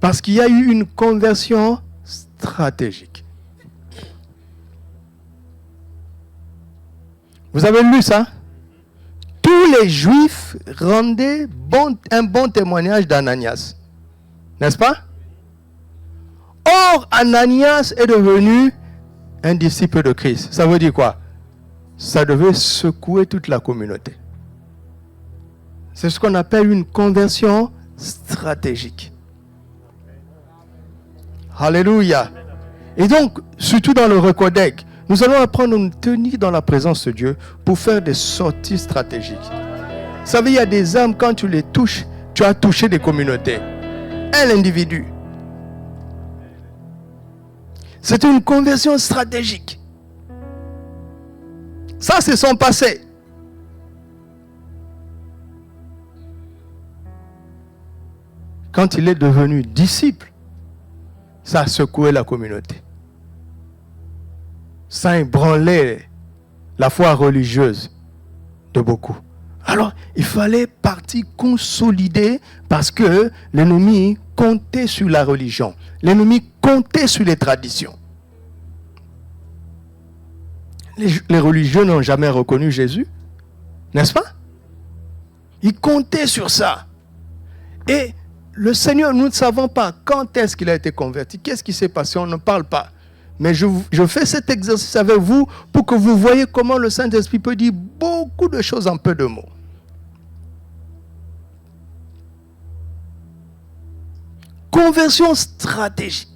Parce qu'il y a eu une conversion stratégique. Vous avez lu ça? Tous les Juifs rendaient un bon témoignage d'Ananias. N'est-ce pas? Or, Ananias est devenu un disciple de Christ. Ça veut dire quoi? Ça devait secouer toute la communauté. C'est ce qu'on appelle une conversion stratégique. Alléluia. Et donc, surtout dans le Recodec, nous allons apprendre à nous tenir dans la présence de Dieu pour faire des sorties stratégiques. Vous savez, il y a des âmes, quand tu les touches, tu as touché des communautés. Un individu. C'est une conversion stratégique. Ça, c'est son passé. Quand il est devenu disciple, ça a secoué la communauté. Ça a ébranlé la foi religieuse de beaucoup. Alors, il fallait partir consolider parce que l'ennemi comptait sur la religion. L'ennemi comptait sur les traditions. Les religieux n'ont jamais reconnu Jésus, n'est-ce pas? Ils comptaient sur ça. Et le Seigneur, nous ne savons pas quand est-ce qu'il a été converti. Qu'est-ce qui s'est passé? On ne parle pas. Mais je fais cet exercice avec vous pour que vous voyez comment le Saint-Esprit peut dire beaucoup de choses en peu de mots. Conversion stratégique.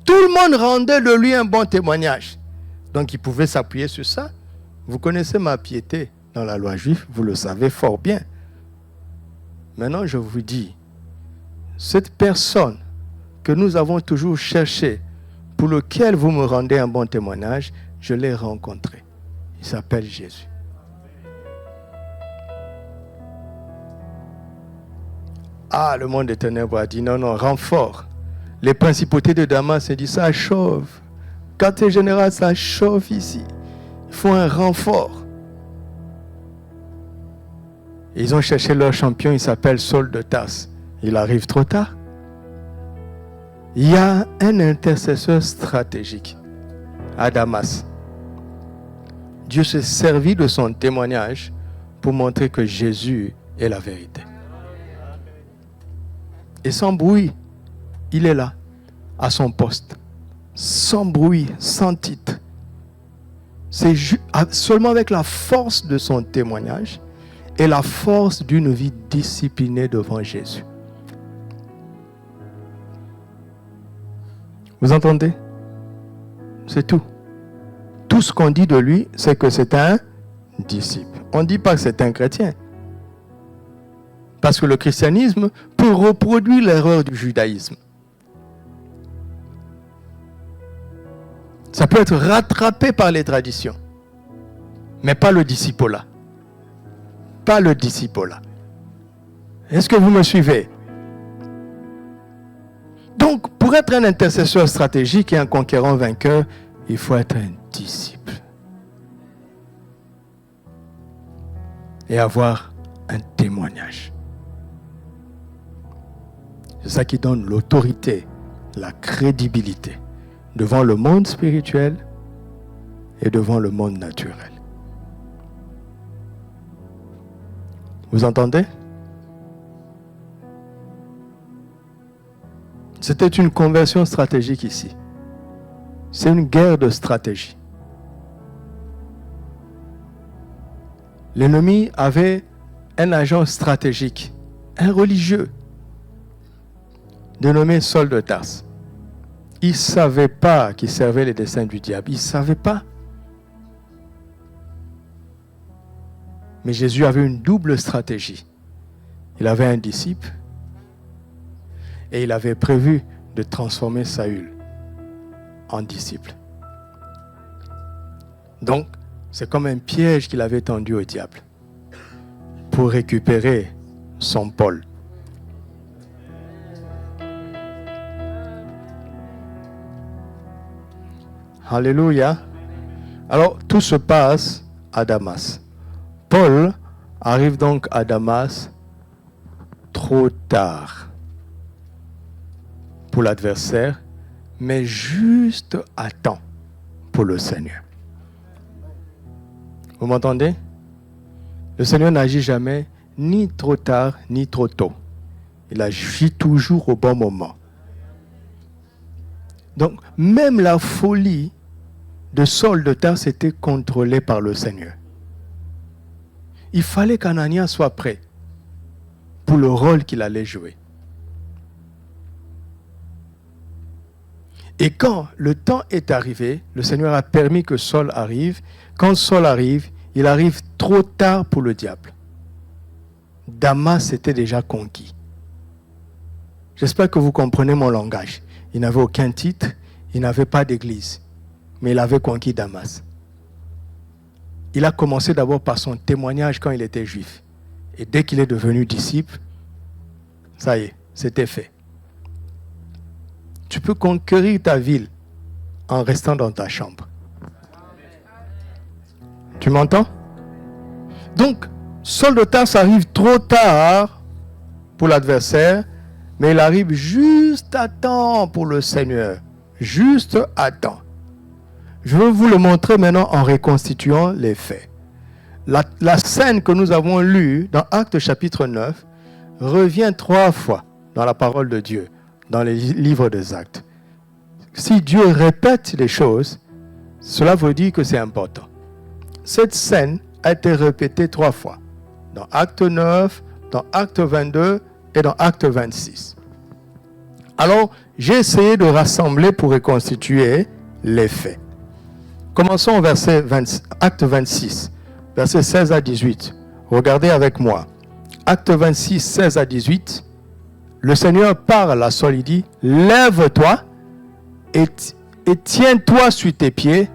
Tout le monde rendait de lui un bon témoignage. Donc il pouvait s'appuyer sur ça. Vous connaissez ma piété dans la loi juive, vous le savez fort bien. Maintenant, je vous dis, cette personne que nous avons toujours cherchée, pour lequel vous me rendez un bon témoignage, je l'ai rencontré. Il s'appelle Jésus. Ah, le monde des ténèbres a dit non, non, renfort. Les principautés de Damas ont dit ça chauffe. Quartier général, ça chauffe ici. Il faut un renfort. Ils ont cherché leur champion, il s'appelle Saul de Tarse. Il arrive trop tard. Il y a un intercesseur stratégique à Damas. Dieu s'est servi de son témoignage pour montrer que Jésus est la vérité. Et sans bruit, il est là, à son poste. Sans bruit, sans titre. C'est seulement avec la force de son témoignage et la force d'une vie disciplinée devant Jésus. Vous entendez? C'est tout. Tout ce qu'on dit de lui, c'est que c'est un disciple. On ne dit pas que c'est un chrétien. Parce que le christianisme peut reproduire l'erreur du judaïsme. Ça peut être rattrapé par les traditions. Mais pas le discipolat. Pas le discipolat. Est-ce que vous me suivez? Donc, pour être un intercesseur stratégique et un conquérant vainqueur, il faut être un disciple. Et avoir un témoignage. C'est ça qui donne l'autorité, la crédibilité devant le monde spirituel et devant le monde naturel. Vous entendez? C'était une conversion stratégique ici. C'est une guerre de stratégie. L'ennemi avait un agent stratégique, un religieux, dénommé Saul de Tarse. Il ne savait pas qu'il servait les desseins du diable. Il ne savait pas. Mais Jésus avait une double stratégie. Il avait un disciple et il avait prévu de transformer Saül en disciple. Donc, c'est comme un piège qu'il avait tendu au diable pour récupérer son Paul. Alléluia. Alors, tout se passe à Damas. Paul arrive donc à Damas trop tard pour l'adversaire, mais juste à temps pour le Seigneur. Vous m'entendez? Le Seigneur n'agit jamais ni trop tard ni trop tôt. Il agit toujours au bon moment. Donc, même la folie de Saul de Tarse était contrôlée par le Seigneur. Il fallait qu'Ananias soit prêt pour le rôle qu'il allait jouer. Et quand le temps est arrivé, le Seigneur a permis que Saul arrive. Quand Saul arrive, il arrive trop tard pour le diable. Damas était déjà conquis. J'espère que vous comprenez mon langage. Il n'avait aucun titre, il n'avait pas d'église, mais il avait conquis Damas. il a commencé d'abord par son témoignage quand il était juif. Et dès qu'il est devenu disciple, ça y est, c'était fait. Tu peux conquérir ta ville en restant dans ta chambre. Tu m'entends? Donc, Saul de Tarse arrive trop tard pour l'adversaire, mais il arrive juste à temps pour le Seigneur. Juste à temps. Je veux vous le montrer maintenant en reconstituant les faits. La scène que nous avons lue dans Actes chapitre 9 revient 3 fois dans la parole de Dieu, dans les livres des Actes. Si Dieu répète les choses, cela veut dire que c'est important. Cette scène a été répétée 3 fois, dans Acte 9, dans Acte 22 et dans Acte 26. Alors, j'ai essayé de rassembler pour reconstituer les faits. Commençons au Acte 26, versets 16 à 18. Regardez avec moi. Acte 26, 16 à 18. Le Seigneur parle à Saul, il dit, « Lève-toi et tiens-toi sur tes pieds,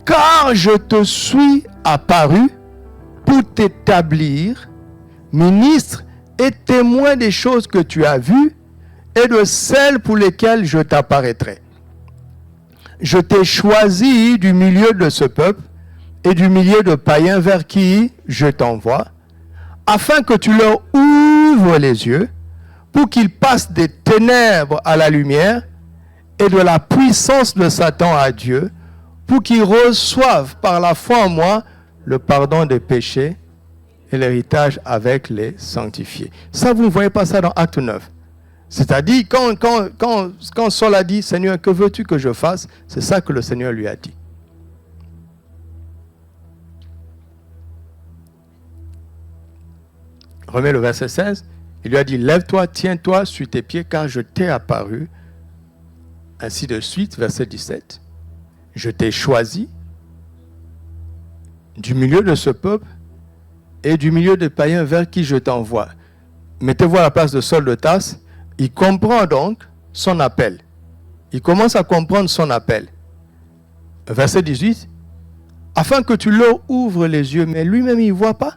car je te suis apparu pour t'établir ministre et témoin des choses que tu as vues et de celles pour lesquelles je t'apparaîtrai. Je t'ai choisi du milieu de ce peuple et du milieu de païens vers qui je t'envoie, afin que tu leur ouvres les yeux, pour qu'ils passent des ténèbres à la lumière et de la puissance de Satan à Dieu, pour qu'ils reçoivent par la foi en moi le pardon des péchés et l'héritage avec les sanctifiés. » Ça, vous ne voyez pas ça dans Acte 9. C'est-à-dire, quand Saul a dit, « Seigneur, que veux-tu que je fasse ?» C'est ça que le Seigneur lui a dit. Remets le verset 16. Il lui a dit, « Lève-toi, tiens-toi sur tes pieds, car je t'ai apparu. » Ainsi de suite, verset 17. « Je t'ai choisi du milieu de ce peuple et du milieu des païens vers qui je t'envoie. » Mettez-vous à la place de Saul de Tarse. Il comprend donc son appel. Il commence à comprendre son appel. Verset 18. « Afin que tu leur ouvres les yeux, mais lui-même il ne voit pas.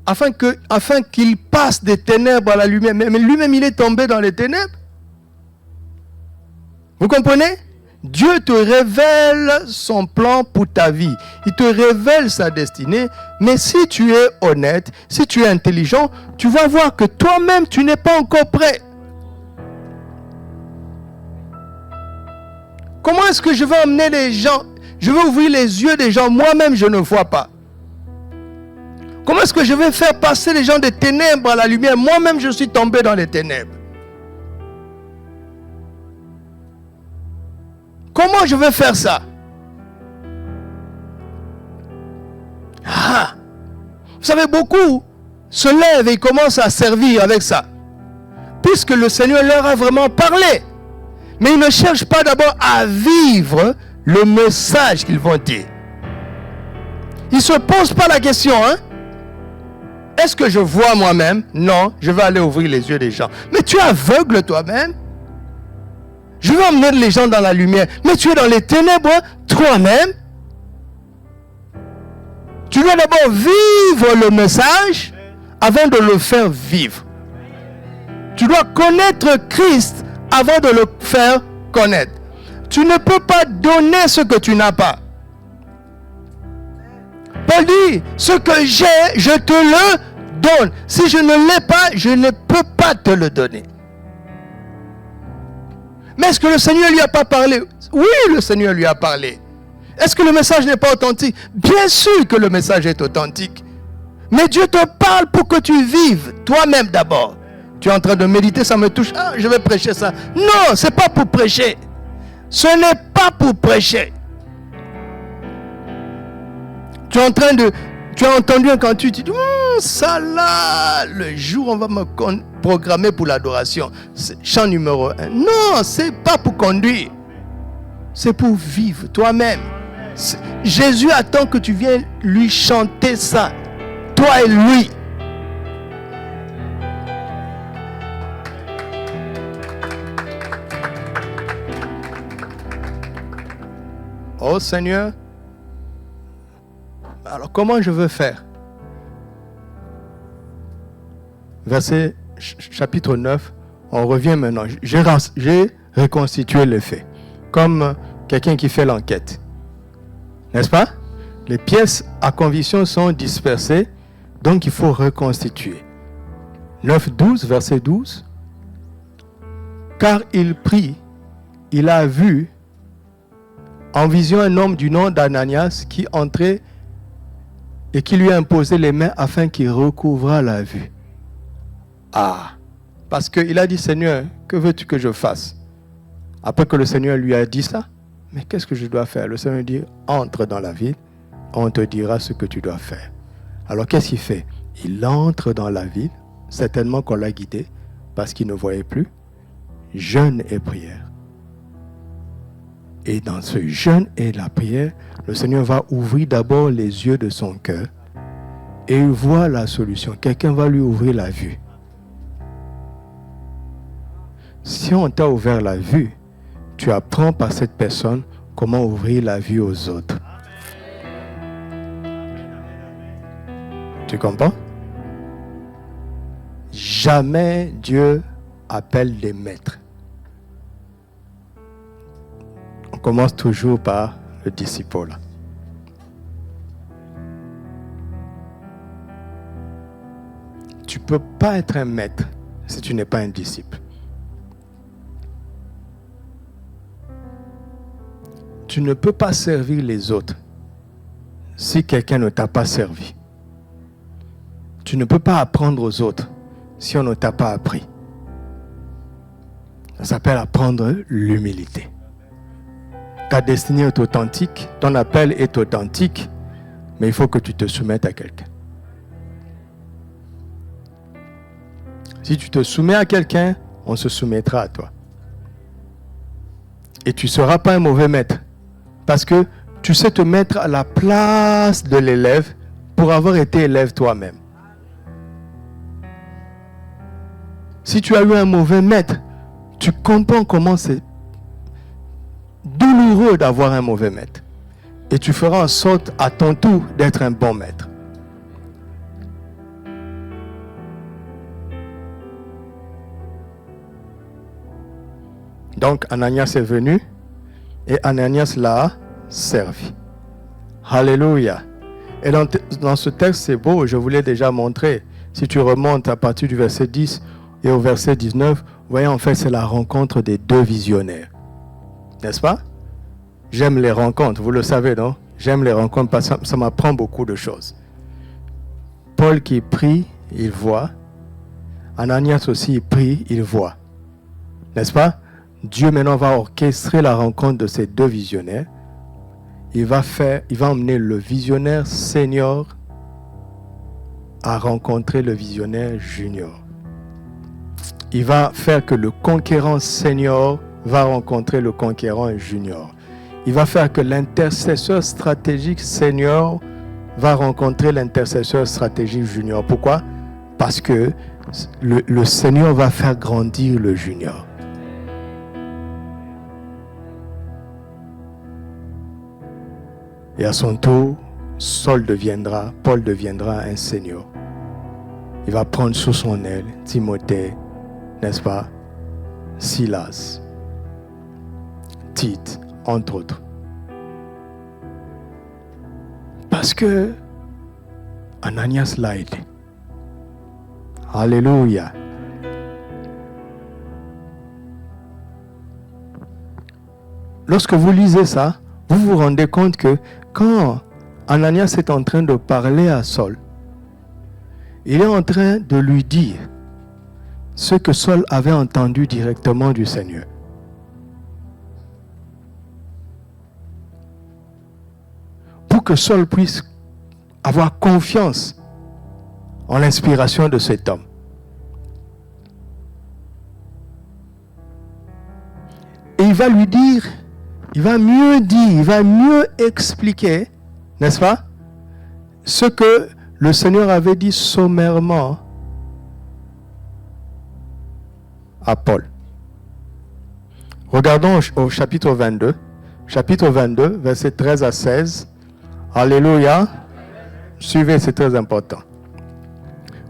Afin qu'il passe des ténèbres à la lumière. Mais lui-même il est tombé dans les ténèbres. Vous comprenez? Dieu te révèle son plan pour ta vie. Il te révèle sa destinée. Mais si tu es honnête, si tu es intelligent, tu vas voir que toi-même, tu n'es pas encore prêt. Comment est-ce que je vais emmener les gens? Je vais ouvrir les yeux des gens. Moi-même, je ne vois pas. Comment est-ce que je vais faire passer les gens des ténèbres à la lumière? Moi-même, je suis tombé dans les ténèbres. Comment je vais faire ça? Ah! Vous savez, beaucoup se lèvent et commencent à servir avec ça. Puisque le Seigneur leur a vraiment parlé. Mais ils ne cherchent pas d'abord à vivre le message qu'ils vont dire. Ils ne se posent pas la question, hein? Est-ce que je vois moi-même? Non, je vais aller ouvrir les yeux des gens. Mais tu es aveugle toi-même. Je veux emmener les gens dans la lumière. Mais tu es dans les ténèbres toi-même. Tu dois d'abord vivre le message avant de le faire vivre. Tu dois connaître Christ avant de le faire connaître. Tu ne peux pas donner ce que tu n'as pas. Paul dit, ce que j'ai, je te le donne. Si je ne l'ai pas, je ne peux pas te le donner. Mais est-ce que le Seigneur lui a pas parlé? Oui, le Seigneur lui a parlé. Est-ce que le message n'est pas authentique? Bien sûr que le message est authentique. Mais Dieu te parle pour que tu vives toi-même d'abord. Tu es en train de méditer, ça me touche. Ah, je vais prêcher ça. Non, ce n'est pas pour prêcher. Ce n'est pas pour prêcher. Tu as entendu un cantu, tu dis, ça là, le jour on va me programmer pour l'adoration. C'est chant numéro 1. Non, c'est pas pour conduire. C'est pour vivre toi-même. Jésus attend que tu viennes lui chanter ça. Toi et lui. Oh Seigneur, alors comment je veux faire? Verset chapitre 9, on revient maintenant. J'ai reconstitué les faits, comme quelqu'un qui fait l'enquête. N'est-ce pas? Les pièces à conviction sont dispersées, donc il faut reconstituer. 9-12, verset 12. Car il prit, il a vu en vision un homme du nom d'Ananias qui entrait et qui lui a imposé les mains afin qu'il recouvrât la vue. Ah, parce qu'il a dit, Seigneur, que veux-tu que je fasse? Après que le Seigneur lui a dit ça, mais qu'est-ce que je dois faire? Le Seigneur dit, entre dans la ville, on te dira ce que tu dois faire. Alors qu'est-ce qu'il fait? Il entre dans la ville, certainement qu'on l'a guidé, parce qu'il ne voyait plus, jeûne et prière. Et dans ce jeûne et la prière, le Seigneur va ouvrir d'abord les yeux de son cœur et il voit la solution. Quelqu'un va lui ouvrir la vue. Si on t'a ouvert la vue, tu apprends par cette personne comment ouvrir la vue aux autres. Tu comprends? Jamais Dieu appelle des maîtres. On commence toujours par le disciple. Tu ne peux pas être un maître si tu n'es pas un disciple. Tu ne peux pas servir les autres si quelqu'un ne t'a pas servi. Tu ne peux pas apprendre aux autres si on ne t'a pas appris. Ça s'appelle apprendre l'humilité. Ta destinée est authentique, ton appel est authentique, mais il faut que tu te soumettes à quelqu'un. Si tu te soumets à quelqu'un, on se soumettra à toi. Et tu ne seras pas un mauvais maître, parce que tu sais te mettre à la place de l'élève pour avoir été élève toi-même. Si tu as eu un mauvais maître, tu comprends comment c'est douloureux d'avoir un mauvais maître. Et tu feras en sorte à ton tour d'être un bon maître. Donc Ananias est venu et Ananias l'a servi. Alléluia. Et dans ce texte, c'est beau, je vous l'ai déjà montré. Si tu remontes à partir du verset 10 et au verset 19, vous voyez, en fait, c'est la rencontre des deux visionnaires. N'est-ce pas? J'aime les rencontres, vous le savez, non? J'aime les rencontres parce que ça m'apprend beaucoup de choses. Paul qui prie, il voit. Ananias aussi, il prie, il voit. N'est-ce pas? Dieu maintenant va orchestrer la rencontre de ces deux visionnaires. Il va emmener le visionnaire senior à rencontrer le visionnaire junior. Il va faire que le conquérant senior va rencontrer le conquérant junior. Il va faire que l'intercesseur stratégique senior va rencontrer l'intercesseur stratégique junior. Pourquoi? Parce que le senior va faire grandir le junior. Et à son tour, Paul deviendra un senior. Il va prendre sous son aile Timothée, n'est-ce pas? Silas, Tite, entre autres. Parce que Ananias l'a aidé. Alléluia. Lorsque vous lisez ça, vous vous rendez compte que quand Ananias est en train de parler à Saul, il est en train de lui dire ce que Saul avait entendu directement du Seigneur. Pour que Saul puisse avoir confiance en l'inspiration de cet homme. Et il va lui dire, il va mieux expliquer, n'est-ce pas, ce que le Seigneur avait dit sommairement à Paul. Regardons au chapitre 22, chapitre 22, versets 13 à 16. Alléluia. Suivez, c'est très important.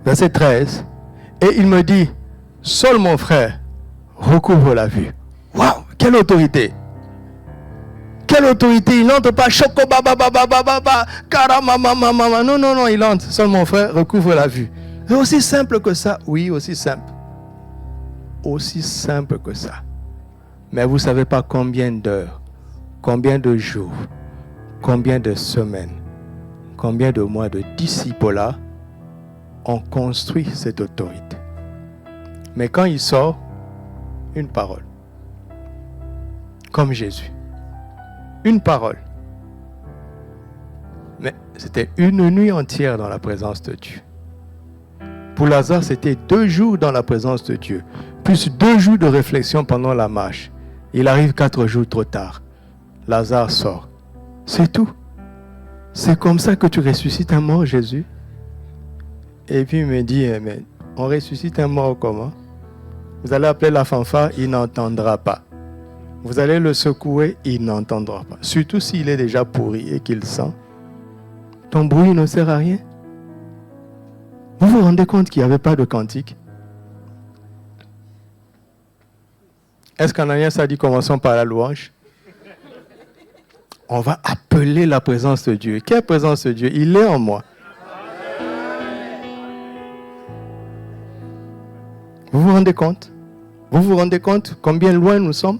Verset 13. Et il me dit, Saul mon frère, recouvre la vue. Waouh, quelle autorité! Quelle autorité! Il n'entre pas, choco, karamamamamama. Non, non, non, il entre. Saul mon frère, recouvre la vue. C'est aussi simple que ça. Oui, aussi simple. Aussi simple que ça. Mais vous ne savez pas combien d'heures, combien de jours, combien de semaines, combien de mois de disciples ont construit cette autorité. Mais quand il sort, une parole. Comme Jésus. Une parole. Mais c'était une nuit entière dans la présence de Dieu. Pour Lazare, c'était 2 jours dans la présence de Dieu, plus 2 jours de réflexion pendant la marche. Il arrive 4 jours trop tard. Lazare sort. C'est tout. C'est comme ça que tu ressuscites un mort, Jésus. Et puis il me dit, mais on ressuscite un mort comment? Vous allez appeler la fanfare, il n'entendra pas. Vous allez le secouer, il n'entendra pas. Surtout s'il est déjà pourri et qu'il sent. Ton bruit ne sert à rien. Vous vous rendez compte qu'il n'y avait pas de cantique? Est-ce qu'Ananias a dit commençons par la louange? On va appeler la présence de Dieu. Quelle présence de Dieu? Il est en moi. Vous vous rendez compte? Vous vous rendez compte combien loin nous sommes?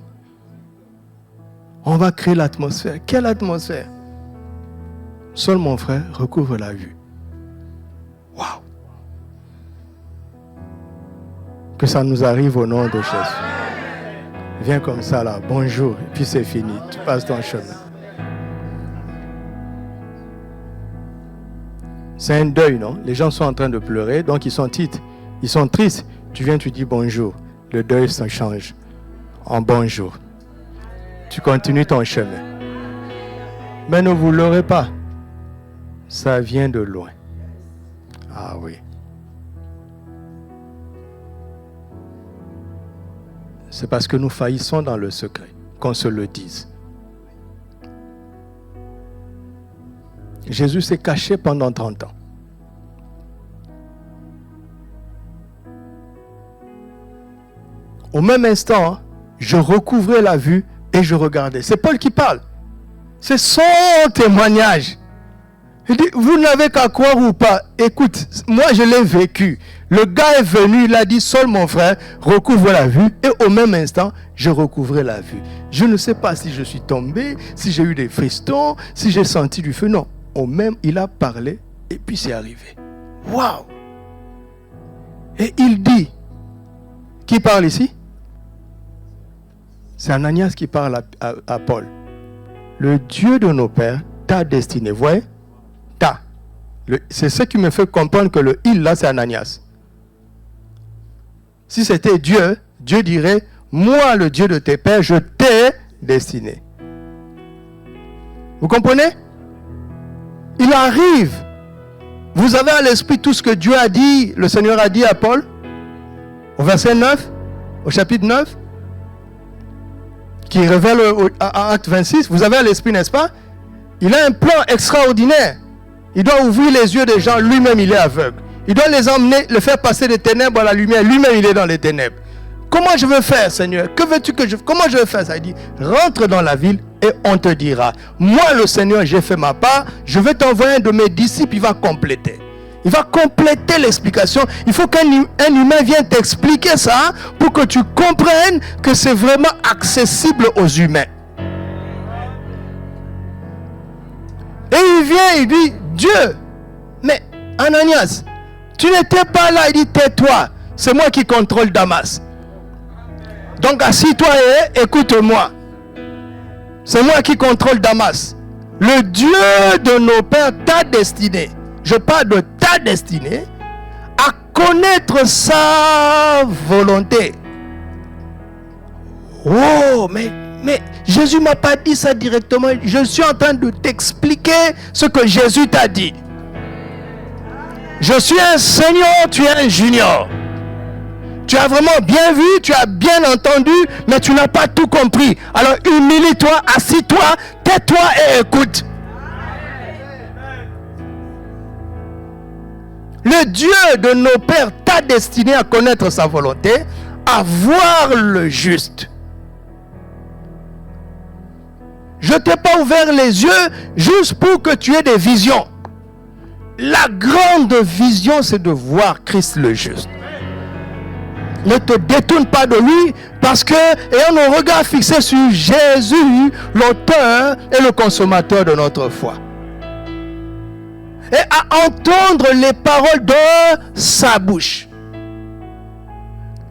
On va créer l'atmosphère. Quelle atmosphère? Seul mon frère recouvre la vue. Waouh! Que ça nous arrive au nom de Jésus. Viens comme ça là, bonjour, et puis c'est fini. Tu passes ton chemin. C'est un deuil, non? Les gens sont en train de pleurer, donc ils sont tristes. Ils sont tristes. Tu viens, tu dis bonjour. Le deuil se change en bonjour. Tu continues ton chemin. Mais ne vous leurrez pas. Ça vient de loin. Ah oui. C'est parce que nous faillissons dans le secret qu'on se le dise. Jésus s'est caché pendant 30 ans. Au même instant, je recouvrais la vue et je regardais. C'est Paul qui parle. C'est son témoignage. Il dit, vous n'avez qu'à croire ou pas. Écoute, moi je l'ai vécu. Le gars est venu, il a dit, Saul mon frère, recouvre la vue. Et au même instant, je recouvrais la vue. Je ne sais pas si je suis tombé, si j'ai eu des frissons, si j'ai senti du feu. Non, au même, il a parlé et puis c'est arrivé. Waouh! Et il dit, qui parle ici? C'est Ananias qui parle à Paul. Le Dieu de nos pères t'a destiné. Vous voyez? T'a. C'est ce qui me fait comprendre que le il là, c'est Ananias. Si c'était Dieu, Dieu dirait, moi le Dieu de tes pères, je t'ai destiné. Vous comprenez? Il arrive. Vous avez à l'esprit tout ce que Dieu a dit, le Seigneur a dit à Paul, au verset 9, au chapitre 9, qui révèle à Acte 26. Vous avez à l'esprit, n'est-ce pas? Il a un plan extraordinaire. Il doit ouvrir les yeux des gens. Lui-même, il est aveugle. Il doit les emmener, les faire passer des ténèbres à la lumière. Lui-même, il est dans les ténèbres. Comment je veux faire, Seigneur? Que veux-tu que je... Comment je vais faire ça? Il dit, rentre dans la ville et on te dira. Moi, le Seigneur, j'ai fait ma part. Je vais t'envoyer un de mes disciples. Il va compléter. Il va compléter l'explication. Il faut qu'un humain vienne t'expliquer ça pour que tu comprennes que c'est vraiment accessible aux humains. Et il vient, il dit, Dieu, mais Ananias, tu n'étais pas là. Il dit, tais-toi, c'est moi qui contrôle Damas. Donc assis-toi et écoute-moi. C'est moi qui contrôle Damas. Le Dieu de nos pères t'a destiné. Je parle de ta destinée à connaître sa volonté. Oh, mais Jésus ne m'a pas dit ça directement. Je suis en train de t'expliquer ce que Jésus t'a dit. Je suis un senior, tu es un junior. Tu as vraiment bien vu, tu as bien entendu, mais tu n'as pas tout compris. Alors humilie-toi, assis-toi, tais-toi et écoute. Le Dieu de nos pères t'a destiné à connaître sa volonté, à voir le juste. Je ne t'ai pas ouvert les yeux juste pour que tu aies des visions. La grande vision, c'est de voir Christ le juste. Ne te détourne pas de lui, parce que, ayant nos regards fixés sur Jésus, l'auteur et le consommateur de notre foi, et à entendre les paroles de sa bouche,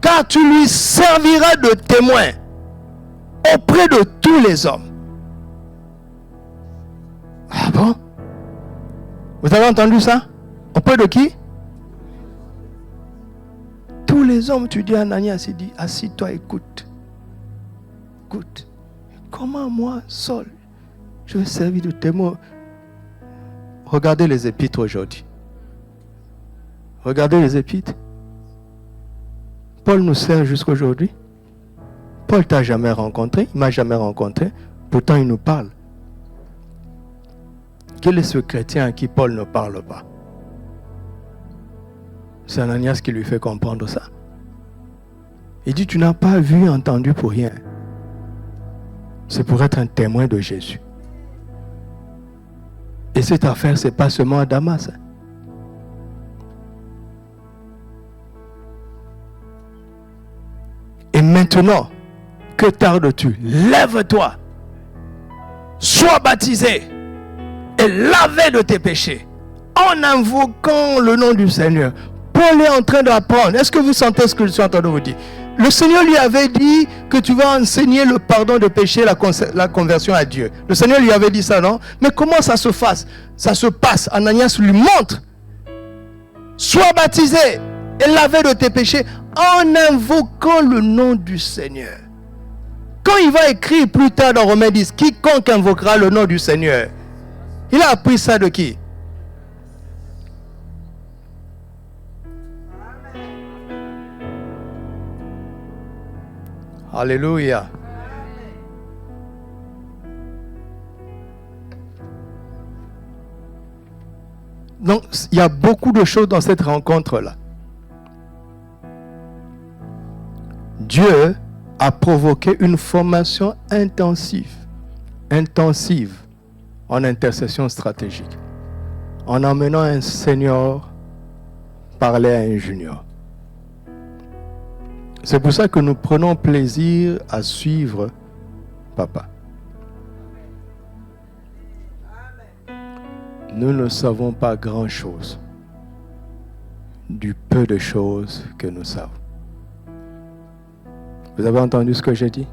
car tu lui serviras de témoin auprès de tous les hommes. Ah bon? Vous avez entendu ça? Auprès de qui? Tous les hommes. Tu dis à Ananias, il dit, assis-toi, écoute. Écoute. Comment moi, Saul, je vais servir de témoin? Regardez les épîtres aujourd'hui. Regardez les épîtres. Paul nous sert jusqu'à aujourd'hui. Paul t'a jamais rencontré, il m'a jamais rencontré. Pourtant, il nous parle. Quel est ce chrétien à qui Paul ne parle pas? C'est Ananias qui lui fait comprendre ça. Il dit, tu n'as pas vu, entendu pour rien. C'est pour être un témoin de Jésus. Et cette affaire, ce n'est pas seulement à Damas. Et maintenant, que tardes-tu? Lève-toi, sois baptisé et lavé de tes péchés en invoquant le nom du Seigneur. Paul est en train d'apprendre. Est-ce que vous sentez ce que je suis en train de vous dire? Le Seigneur lui avait dit que tu vas enseigner le pardon de péché, la conversion à Dieu. Le Seigneur lui avait dit ça, non? Mais comment ça se passe? Ça se passe. Ananias lui montre. Sois baptisé et lavé de tes péchés en invoquant le nom du Seigneur. Quand il va écrire plus tard dans Romains 10, quiconque invoquera le nom du Seigneur, il a appris ça de qui? Alléluia. Donc, il y a beaucoup de choses dans cette rencontre-là. Dieu a provoqué une formation intensive en intercession stratégique, en emmenant un senior parler à un junior. C'est pour ça que nous prenons plaisir à suivre Papa. Nous ne savons pas grand-chose du peu de choses que nous savons. Vous avez entendu ce que j'ai dit?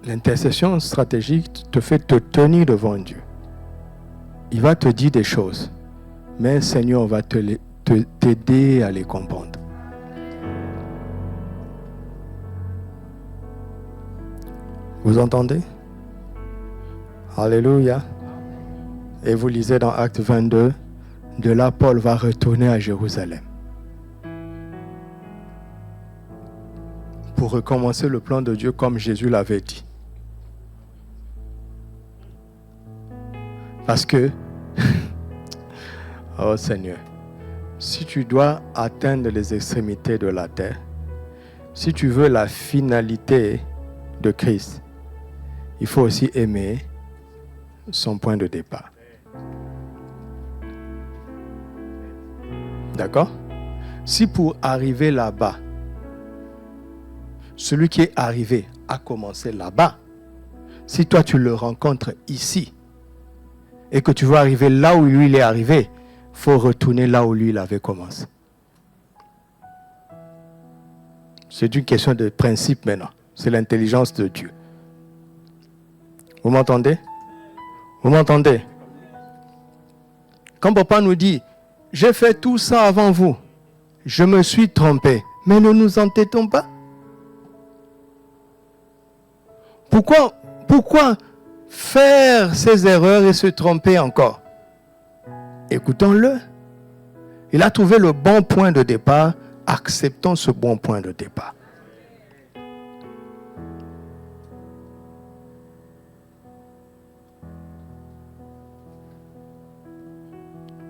L'intercession stratégique te fait te tenir devant Dieu. Il va te dire des choses, mais le Seigneur va t'aider à les comprendre. Vous entendez? Alléluia. Et vous lisez dans Acte 22, de là, Paul va retourner à Jérusalem pour recommencer le plan de Dieu comme Jésus l'avait dit. Parce que, oh Seigneur, si tu dois atteindre les extrémités de la terre, si tu veux la finalité de Christ, il faut aussi aimer son point de départ. D'accord? Si pour arriver là-bas, celui qui est arrivé a commencé là-bas, si toi tu le rencontres ici et que tu veux arriver là où lui il est arrivé, il faut retourner là où lui il avait commencé. C'est une question de principe maintenant. C'est l'intelligence de Dieu. Vous m'entendez? Vous m'entendez? Quand papa nous dit, j'ai fait tout ça avant vous, je me suis trompé, mais ne nous entêtons pas. Pourquoi faire ces erreurs et se tromper encore? Écoutons-le. Il a trouvé le bon point de départ. Acceptons ce bon point de départ.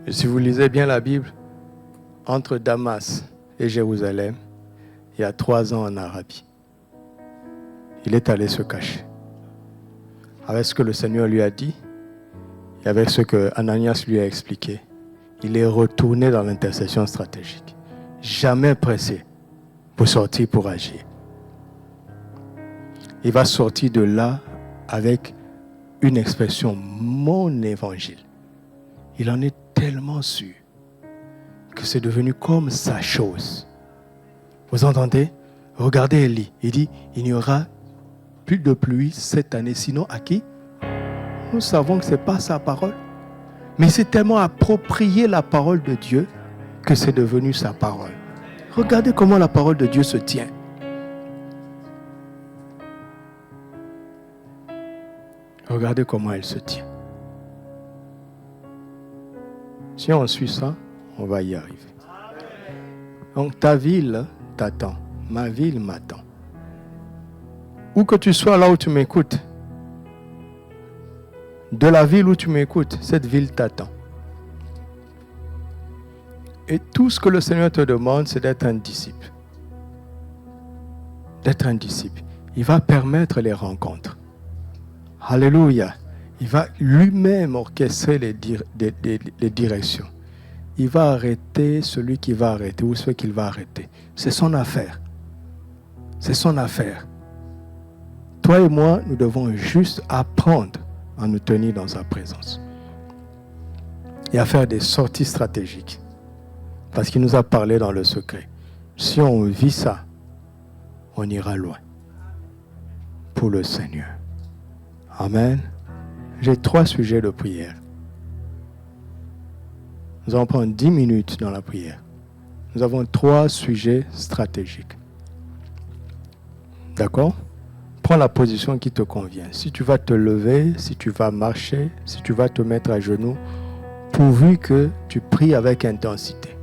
Et si vous lisez bien la Bible, entre Damas et Jérusalem, il y a 3 ans en Arabie. Il est allé se cacher. Avec ce que le Seigneur lui a dit, et avec ce que Ananias lui a expliqué, il est retourné dans l'intercession stratégique. Jamais pressé pour sortir pour agir. Il va sortir de là avec une expression, mon évangile. Il en est tellement sûr que c'est devenu comme sa chose. Vous entendez? Regardez Élie. Il dit, il n'y aura plus de pluie cette année, sinon à qui? Nous savons que ce n'est pas sa parole. Mais c'est tellement approprié la parole de Dieu que c'est devenu sa parole. Regardez comment la parole de Dieu se tient. Regardez comment elle se tient. Si on suit ça, on va y arriver. Donc ta ville t'attend. Ma ville m'attend. Où que tu sois, là où tu m'écoutes, de la ville où tu m'écoutes, cette ville t'attend. Et tout ce que le Seigneur te demande, c'est d'être un disciple. D'être un disciple. Il va permettre les rencontres. Alléluia. Il va lui-même orchestrer les directions. Il va arrêter celui qui va arrêter ou ceux qu'il va arrêter. C'est son affaire. C'est son affaire. Toi et moi, nous devons juste apprendre à nous tenir dans sa présence. Et à faire des sorties stratégiques. Parce qu'il nous a parlé dans le secret. Si on vit ça, on ira loin. Pour le Seigneur. Amen. J'ai 3 sujets de prière. Nous allons prendre 10 minutes dans la prière. Nous avons 3 sujets stratégiques. D'accord? Prends la position qui te convient. Si tu vas te lever, si tu vas marcher, si tu vas te mettre à genoux, pourvu que tu pries avec intensité.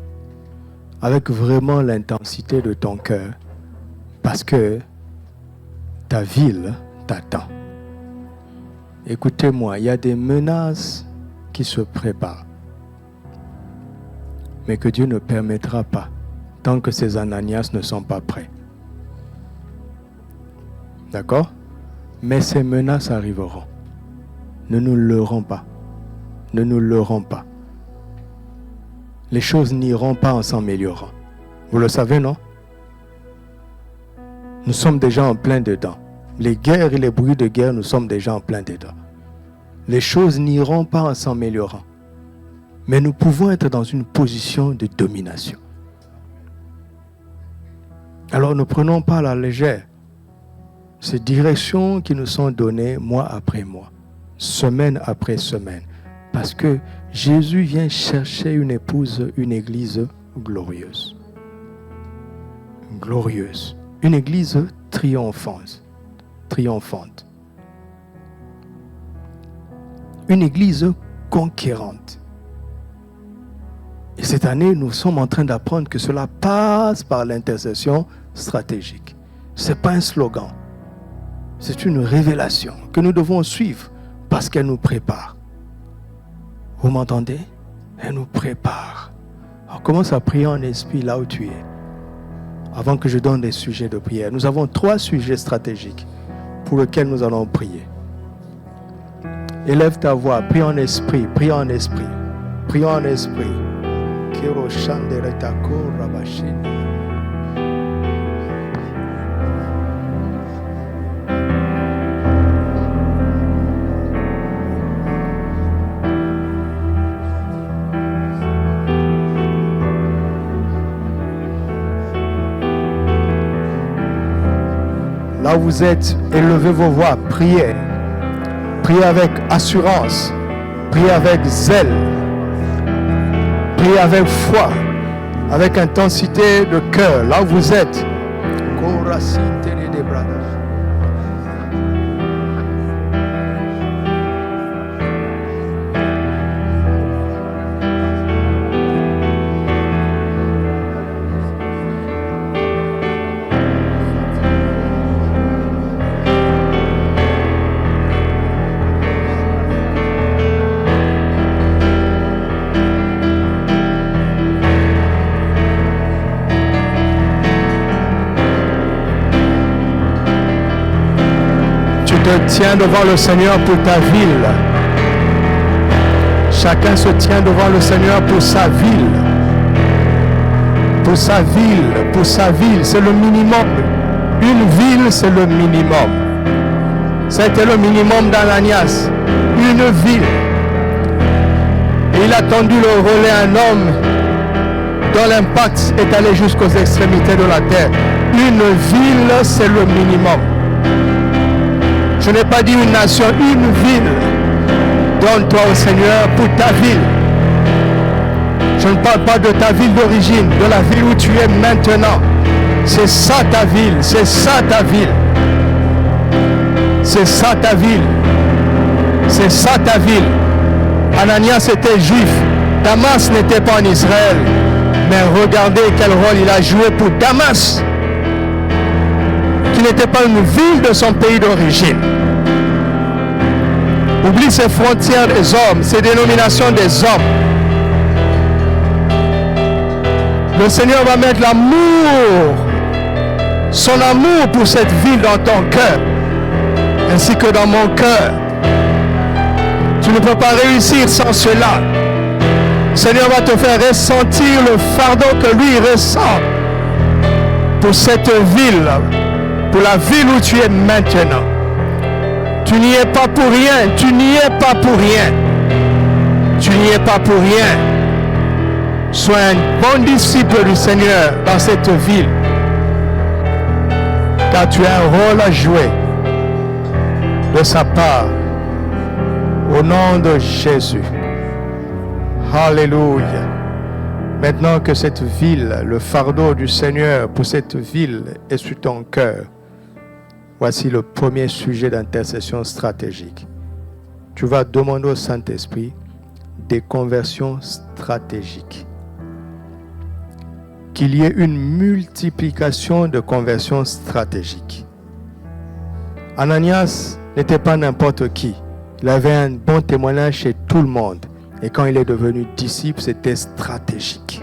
Avec vraiment l'intensité de ton cœur. Parce que ta ville t'attend. Écoutez-moi, il y a des menaces qui se préparent. Mais que Dieu ne permettra pas tant que ces Ananias ne sont pas prêts. D'accord? Mais ces menaces arriveront. Ne nous leurrons pas. Ne nous leurrons pas. Les choses n'iront pas en s'améliorant. Vous le savez, non? Nous sommes déjà en plein dedans. Les guerres et les bruits de guerre, nous sommes déjà en plein dedans. Les choses n'iront pas en s'améliorant. Mais nous pouvons être dans une position de domination. Alors ne prenons pas à la légère ces directions qui nous sont données mois après mois, semaine après semaine. Parce que Jésus vient chercher une épouse, une église glorieuse. Glorieuse. Une église triomphante. Une église conquérante. Et cette année, nous sommes en train d'apprendre que cela passe par l'intercession stratégique. Ce n'est pas un slogan. C'est une révélation que nous devons suivre parce qu'elle nous prépare. Vous m'entendez? Elle nous prépare. Alors commence à prier en esprit là où tu es. Avant que je donne des sujets de prière. Nous avons 3 sujets stratégiques pour lesquels nous allons prier. Élève ta voix, prie en esprit, prie en esprit, prie en esprit. Là où vous êtes, élevez vos voix, priez. Priez avec assurance, priez avec zèle, priez avec foi, avec intensité de cœur. Là où vous êtes. te tiens devant le Seigneur pour ta ville. Chacun se tient devant le Seigneur pour sa ville. Pour sa ville, pour sa ville. C'est le minimum. Une ville, c'est le minimum. C'était le minimum d'Ananias. Une ville. Et il a tendu le relais à un homme dont l'impact est allé jusqu'aux extrémités de la terre. Une ville, c'est le minimum. Je n'ai pas dit une nation, une ville. Donne-toi au Seigneur pour ta ville. Je ne parle pas de ta ville d'origine, de la ville où tu es maintenant. C'est ça ta ville, c'est ça ta ville. C'est ça ta ville. C'est ça ta ville. Ananias était juif. Damas n'était pas en Israël. Mais regardez quel rôle il a joué pour Damas, qui n'était pas une ville de son pays d'origine. Oublie ces frontières des hommes, ces dénominations des hommes. Le Seigneur va mettre l'amour, son amour pour cette ville dans ton cœur, ainsi que dans mon cœur. Tu ne peux pas réussir sans cela. Le Seigneur va te faire ressentir le fardeau que lui ressent pour cette ville, pour la ville où tu es maintenant. Tu n'y es pas pour rien, tu n'y es pas pour rien. Tu n'y es pas pour rien. Sois un bon disciple du Seigneur dans cette ville, car tu as un rôle à jouer de sa part. Au nom de Jésus. Alléluia. Maintenant que cette ville, le fardeau du Seigneur pour cette ville est sur ton cœur, voici le premier sujet d'intercession stratégique. Tu vas demander au Saint-Esprit des conversions stratégiques. Qu'il y ait une multiplication de conversions stratégiques. Ananias n'était pas n'importe qui. Il avait un bon témoignage chez tout le monde. Et quand il est devenu disciple, c'était stratégique.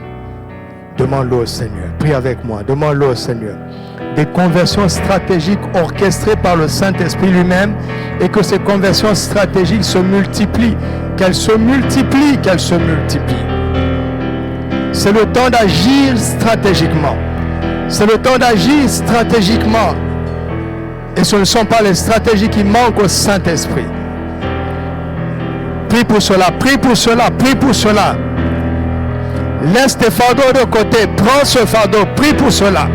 Demande-le au Seigneur. Prie avec moi. Demande-le au Seigneur. Des conversions stratégiques orchestrées par le Saint-Esprit lui-même, et que ces conversions stratégiques se multiplient. Qu'elles se multiplient, qu'elles se multiplient. C'est le temps d'agir stratégiquement. C'est le temps d'agir stratégiquement. Et ce ne sont pas les stratégies qui manquent au Saint-Esprit. Prie pour cela, prie pour cela, prie pour cela. Laisse tes fardeaux de côté, prends ce fardeau, prie pour cela.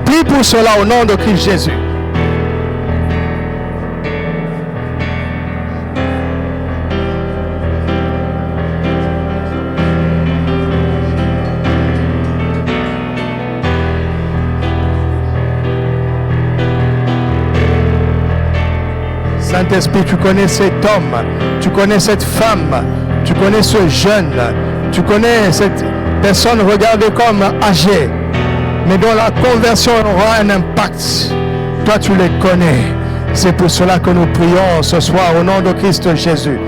Prie pour cela au nom de Christ Jésus. Saint-Esprit, tu connais cet homme, tu connais cette femme, tu connais ce jeune, tu connais cette personne regardée comme âgée, mais dont la conversion aura un impact. Toi, tu les connais. C'est pour cela que nous prions ce soir au nom de Christ Jésus.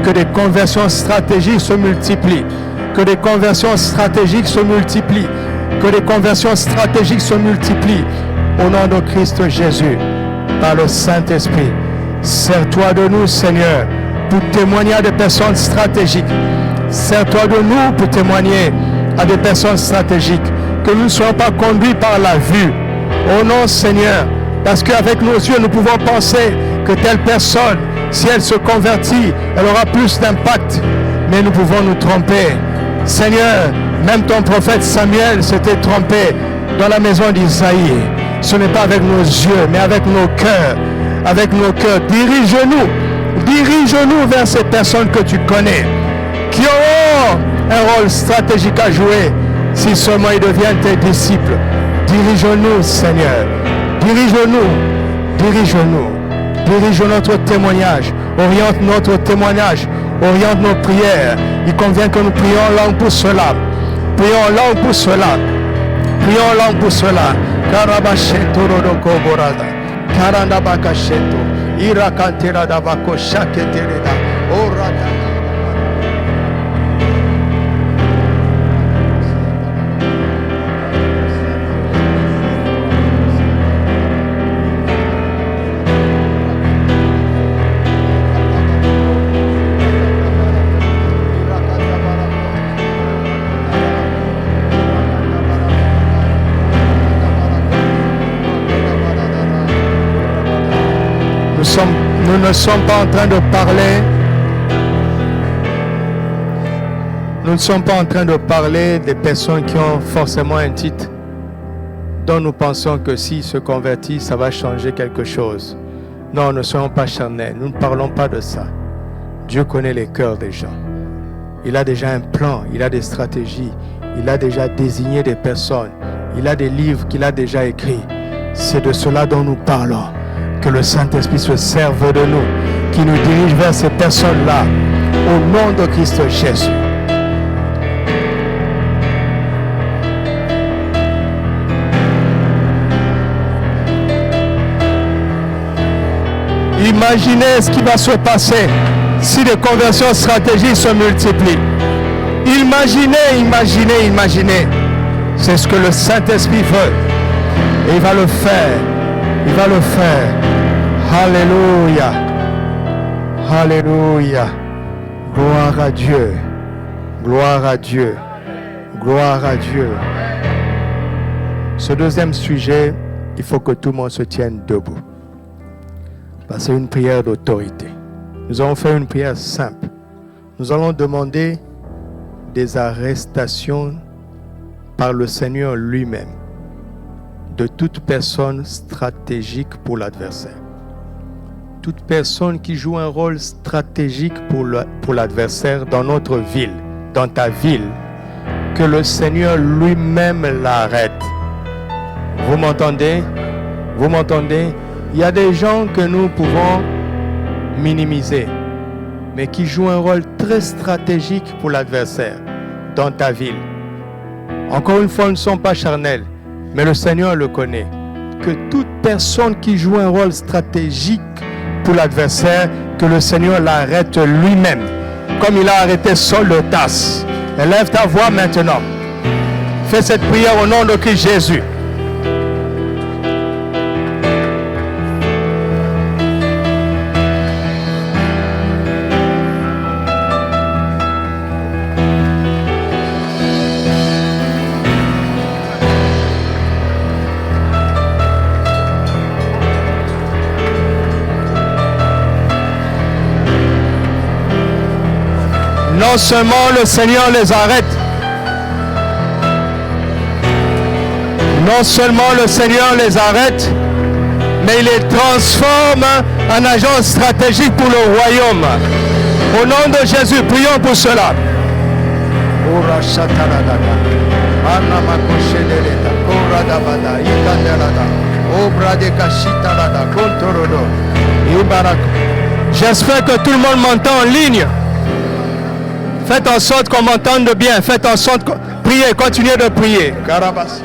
Que des conversions stratégiques se multiplient. Que des conversions stratégiques se multiplient. Que des conversions stratégiques se multiplient. Au nom de Christ Jésus, par le Saint-Esprit. Sers-toi de nous, Seigneur, pour témoigner à des personnes stratégiques. Sers-toi de nous pour témoigner à des personnes stratégiques. Que nous ne soyons pas conduits par la vue. Oh non, Seigneur, parce qu'avec nos yeux, nous pouvons penser que telle personne, si elle se convertit, elle aura plus d'impact. Mais nous pouvons nous tromper. Seigneur, même ton prophète Samuel s'était trompé dans la maison d'Isaïe. Ce n'est pas avec nos yeux, mais avec nos cœurs. Avec nos cœurs, dirige-nous vers ces personnes que tu connais, qui auront un rôle stratégique à jouer si seulement ils deviennent tes disciples. Dirige-nous, Seigneur, dirige notre témoignage, oriente notre témoignage, oriente nos prières. Il convient que nous prions en langue pour cela. Prions en langue pour cela. Prions en langue pour cela. Karanda bakasheto irakantera da bako shaketereda orata. ne sommes pas en train de parler. Nous ne sommes pas en train de parler des personnes qui ont forcément un titre dont nous pensons que s'ils se convertissent, ça va changer quelque chose. Non, ne soyons pas charnels. Nous ne parlons pas de ça. Dieu connaît les cœurs des gens. Il a déjà un plan, il a des stratégies, il a déjà désigné des personnes, il a des livres qu'il a déjà écrits. C'est de cela dont nous parlons. Que le Saint-Esprit se serve de nous, qui nous dirige vers ces personnes-là, au nom de Christ Jésus. Imaginez ce qui va se passer si les conversions stratégiques se multiplient. Imaginez. C'est ce que le Saint-Esprit veut. Et il va le faire. Il va le faire. Alléluia. Alléluia. Gloire à Dieu. Gloire à Dieu. Gloire à Dieu. Ce deuxième sujet, il faut que tout le monde se tienne debout. Parce que c'est une prière d'autorité. Nous allons faire une prière simple. Nous allons demander des arrestations par le Seigneur lui-même de toute personne stratégique pour l'adversaire. Toute personne qui joue un rôle stratégique pour l'adversaire dans notre ville, dans ta ville, que le Seigneur lui-même l'arrête. Vous m'entendez? Vous m'entendez? Il y a des gens que nous pouvons minimiser, mais qui jouent un rôle très stratégique pour l'adversaire dans ta ville. Encore une fois, nous ne sommes pas charnels, mais le Seigneur le connaît. Que toute personne qui joue un rôle stratégique pour l'adversaire, que le Seigneur l'arrête lui-même, comme il a arrêté Saul de Tarse. Élève ta voix maintenant. Fais cette prière au nom de Christ Jésus. Non seulement le Seigneur les arrête, non seulement le Seigneur les arrête, mais il les transforme en agents stratégiques pour le royaume. Au nom de Jésus, prions pour cela. J'espère que tout le monde m'entend en ligne. Faites en sorte qu'on m'entende bien. Faites en sorte que... Priez, continuez de prier. Carabas.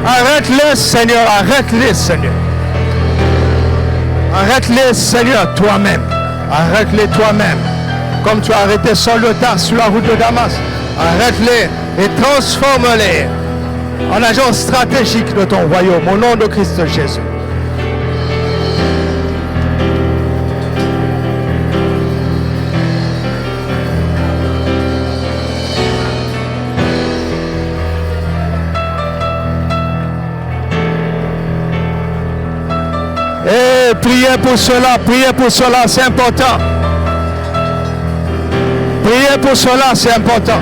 Arrête-les, Seigneur. Arrête-les, Seigneur. Arrête-les, Seigneur, toi-même. Arrête-les toi-même. Comme tu as arrêté Saul de Tarse sur la route de Damas. Arrête-les et transforme-les en agents stratégiques de ton royaume. Au nom de Christ Jésus. Priez pour cela, c'est important. Priez pour cela, c'est important.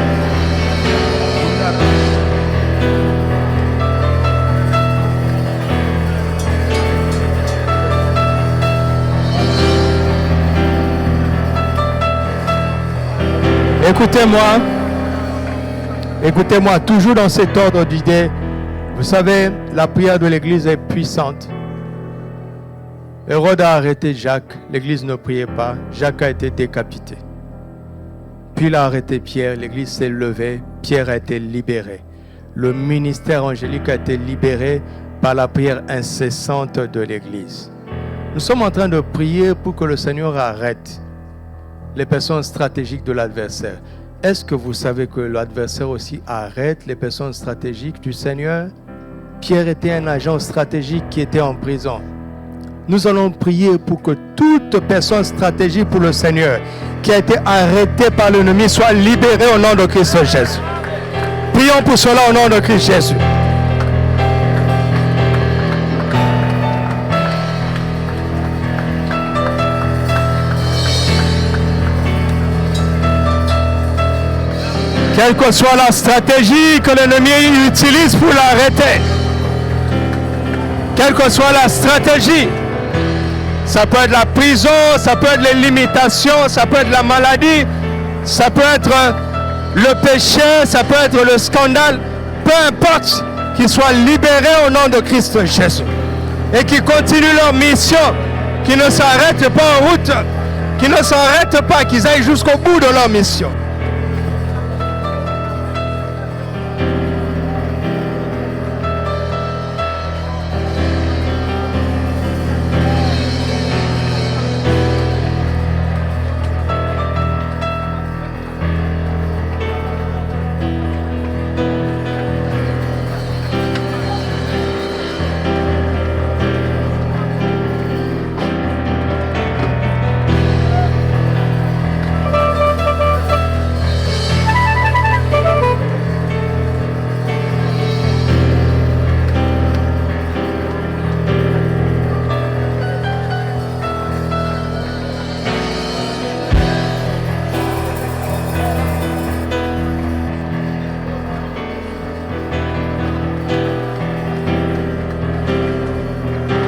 Écoutez-moi, toujours dans cet ordre d'idées. Vous savez, la prière de l'Église est puissante. Hérode a arrêté Jacques, l'Église ne priait pas, Jacques a été décapité. Puis il a arrêté Pierre, l'Église s'est levée, Pierre a été libéré. Le ministère angélique a été libéré par la prière incessante de l'Église. Nous sommes en train de prier pour que le Seigneur arrête les personnes stratégiques de l'adversaire. Est-ce que vous savez que l'adversaire aussi arrête les personnes stratégiques du Seigneur? Pierre était un agent stratégique qui était en prison. Nous allons prier pour que toute personne stratégique pour le Seigneur qui a été arrêtée par l'ennemi soit libérée au nom de Christ Jésus. Prions pour cela au nom de Christ Jésus. Quelle que soit la stratégie que l'ennemi utilise pour l'arrêter. Quelle que soit la stratégie. Ça peut être la prison, ça peut être les limitations, ça peut être la maladie, ça peut être le péché, ça peut être le scandale. Peu importe, qu'ils soient libérés au nom de Christ Jésus. Et qu'ils continuent leur mission, qu'ils ne s'arrêtent pas en route, qu'ils ne s'arrêtent pas, qu'ils aillent jusqu'au bout de leur mission.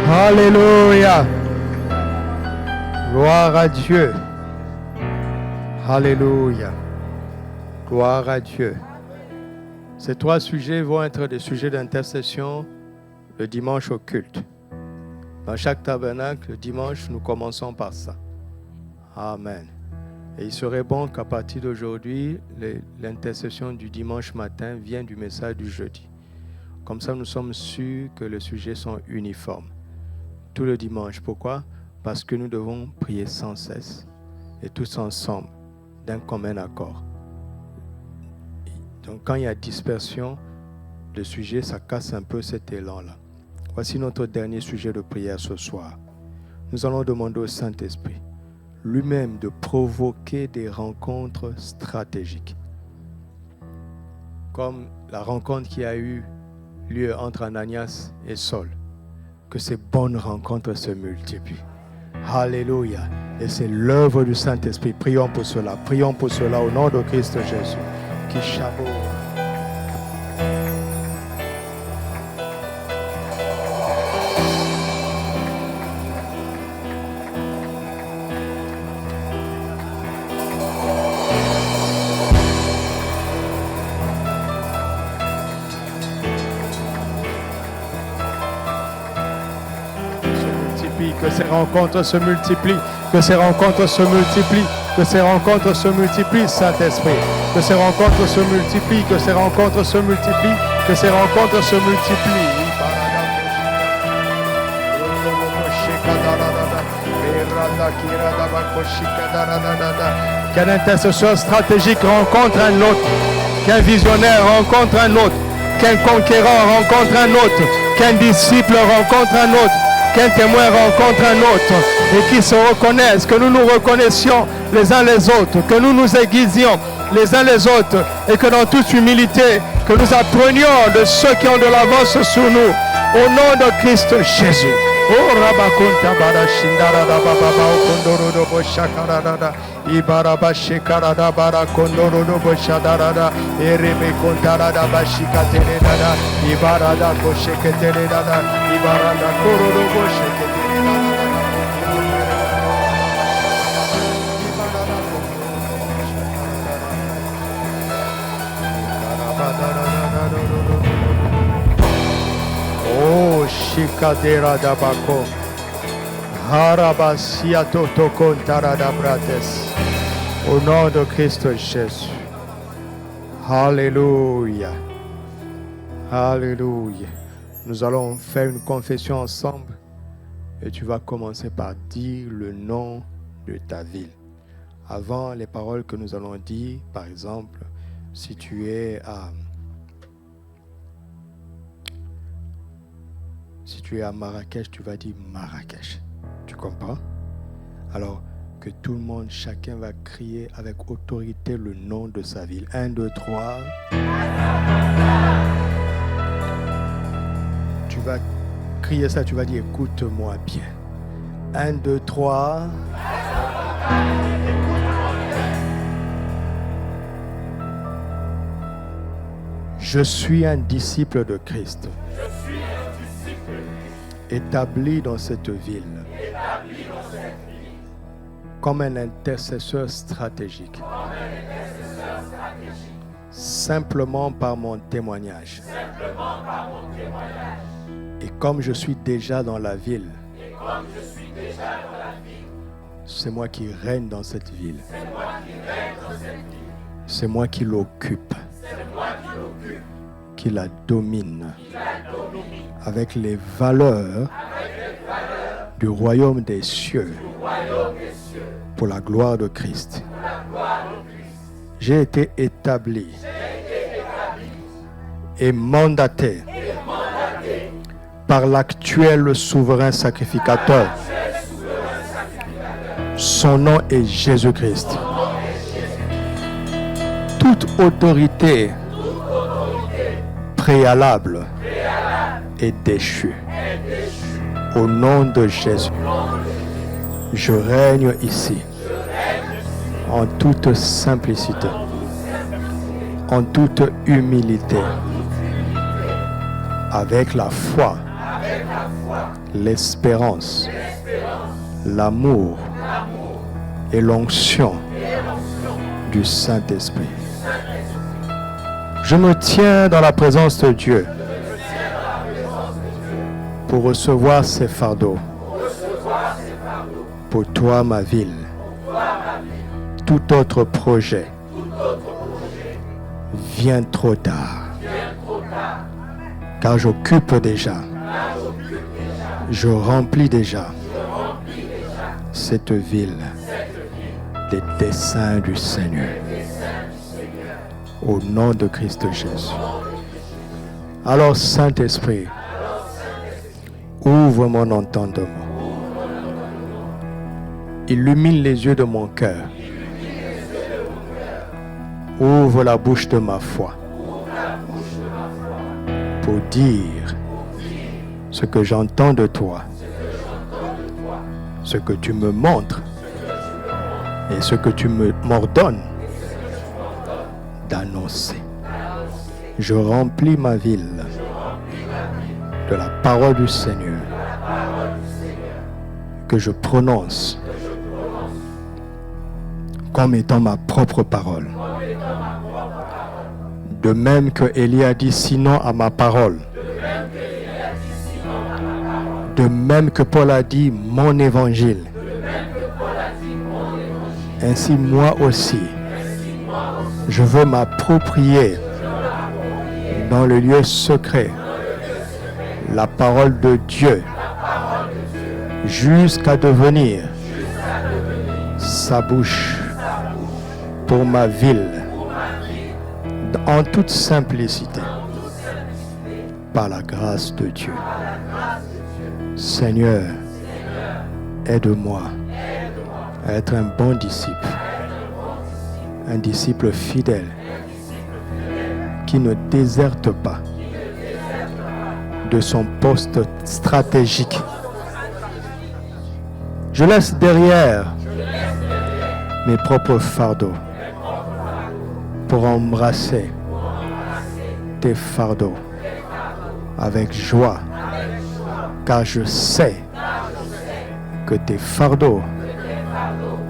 Alléluia. Gloire à Dieu. Alléluia. Gloire à Dieu. Ces 3 sujets vont être des sujets d'intercession le dimanche au culte. Dans chaque tabernacle, le dimanche, nous commençons par ça. Amen. Et il serait bon qu'à partir d'aujourd'hui, l'intercession du dimanche matin vienne du message du jeudi. Comme ça, nous sommes sûrs que les sujets sont uniformes. Tout le dimanche. Pourquoi? Parce que nous devons prier sans cesse et tous ensemble d'un commun accord. Donc quand il y a dispersion de sujets, ça casse un peu cet élan-là. Voici notre dernier sujet de prière ce soir. Nous allons demander au Saint-Esprit lui-même de provoquer des rencontres stratégiques. Comme la rencontre qui a eu lieu entre Ananias et Saul. Que ces bonnes rencontres se multiplient. Alléluia. Et c'est l'œuvre du Saint-Esprit. Prions pour cela. Prions pour cela au nom de Christ Jésus. Qui chabot. Que ces rencontres se multiplient, que ces rencontres se multiplient, que ces rencontres se multiplient, Saint-Esprit. Que ces rencontres se multiplient, que ces rencontres se multiplient, que ces rencontres se multiplient. Qu'un intercesseur stratégique rencontre un autre, qu'un visionnaire rencontre un autre, qu'un conquérant rencontre un autre, qu'un disciple rencontre un autre, qu'un témoin rencontre un autre et qui se reconnaissent, que nous nous reconnaissions les uns les autres, que nous nous aiguisions les uns les autres et que dans toute humilité, que nous apprenions de ceux qui ont de l'avance sur nous, au nom de Christ Jésus. Oh Rabakunta Barashindara Baba Kondoro do Boshakarada Ibaraba Shekarada Bara Kondoro do Boshadarada Erebe Kontarada Bashikaterada Ibarada Kosheketerada Ibarada Koro do Bosheketerada. Oh, Shikadera Dabako, Harabasia Toto Kontarada Brates, au nom de Christ Jésus. Alléluia. Alléluia. Nous allons faire une confession ensemble et tu vas commencer par dire le nom de ta ville. Avant les paroles que nous allons dire, par exemple, si tu es à Marrakech, tu vas dire Marrakech. Tu comprends? Alors que tout le monde, chacun va crier avec autorité le nom de sa ville. 1, 2, 3. Tu vas crier ça, tu vas dire écoute-moi bien. 1, 2, 3. Je suis un disciple de Christ. Établi dans cette ville. Comme un intercesseur stratégique. Simplement par mon témoignage. Et comme je suis déjà dans la ville, c'est moi qui règne dans cette ville. C'est moi qui l'occupe, qui la domine, avec les valeurs du royaume des cieux, pour la gloire de Christ. J'ai été établi et mandaté par l'actuel souverain sacrificateur. Son nom est Jésus-Christ. Toute autorité préalable est déchue. Au nom de Jésus, je règne ici en toute simplicité, en toute humilité, avec la foi, l'espérance, l'amour et l'onction du Saint-Esprit. Je me tiens dans la présence de Dieu pour recevoir ces fardeaux. Pour toi, ma ville. Tout autre projet vient trop tard. Car j'occupe déjà. Je remplis déjà cette ville des desseins du Seigneur. Au nom de Christ Jésus. Alors, Saint-Esprit, ouvre mon entendement. Illumine les yeux de mon cœur. Ouvre la bouche de ma foi pour dire ce que j'entends de toi, ce que tu me montres et ce que tu m'ordonnes d'annoncer. Je remplis ma ville de la parole du Seigneur que je prononce comme étant ma propre parole. De même que Élie a dit sinon à ma parole. De même que Paul a dit mon évangile. Ainsi moi aussi, je veux m'approprier dans le lieu secret la parole de Dieu jusqu'à devenir sa bouche pour ma ville en toute simplicité par la grâce de Dieu. Seigneur, aide-moi à être un bon disciple, un disciple fidèle qui ne déserte pas de son poste stratégique. Je laisse derrière mes propres fardeaux pour embrasser tes fardeaux avec joie, car je sais que tes fardeaux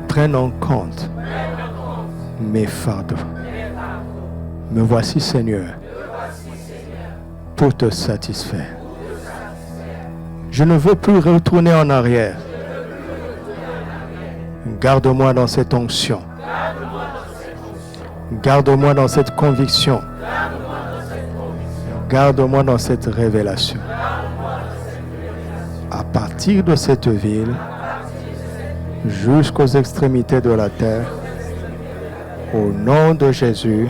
prennent en compte mes fardeaux. Me voici, Seigneur, pour te satisfaire. Je ne veux plus retourner en arrière. Garde-moi dans cette onction. Garde-moi dans cette conviction. Garde-moi dans cette révélation. À partir de cette ville, jusqu'aux extrémités de la terre, au nom de Jésus.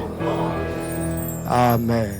Amen.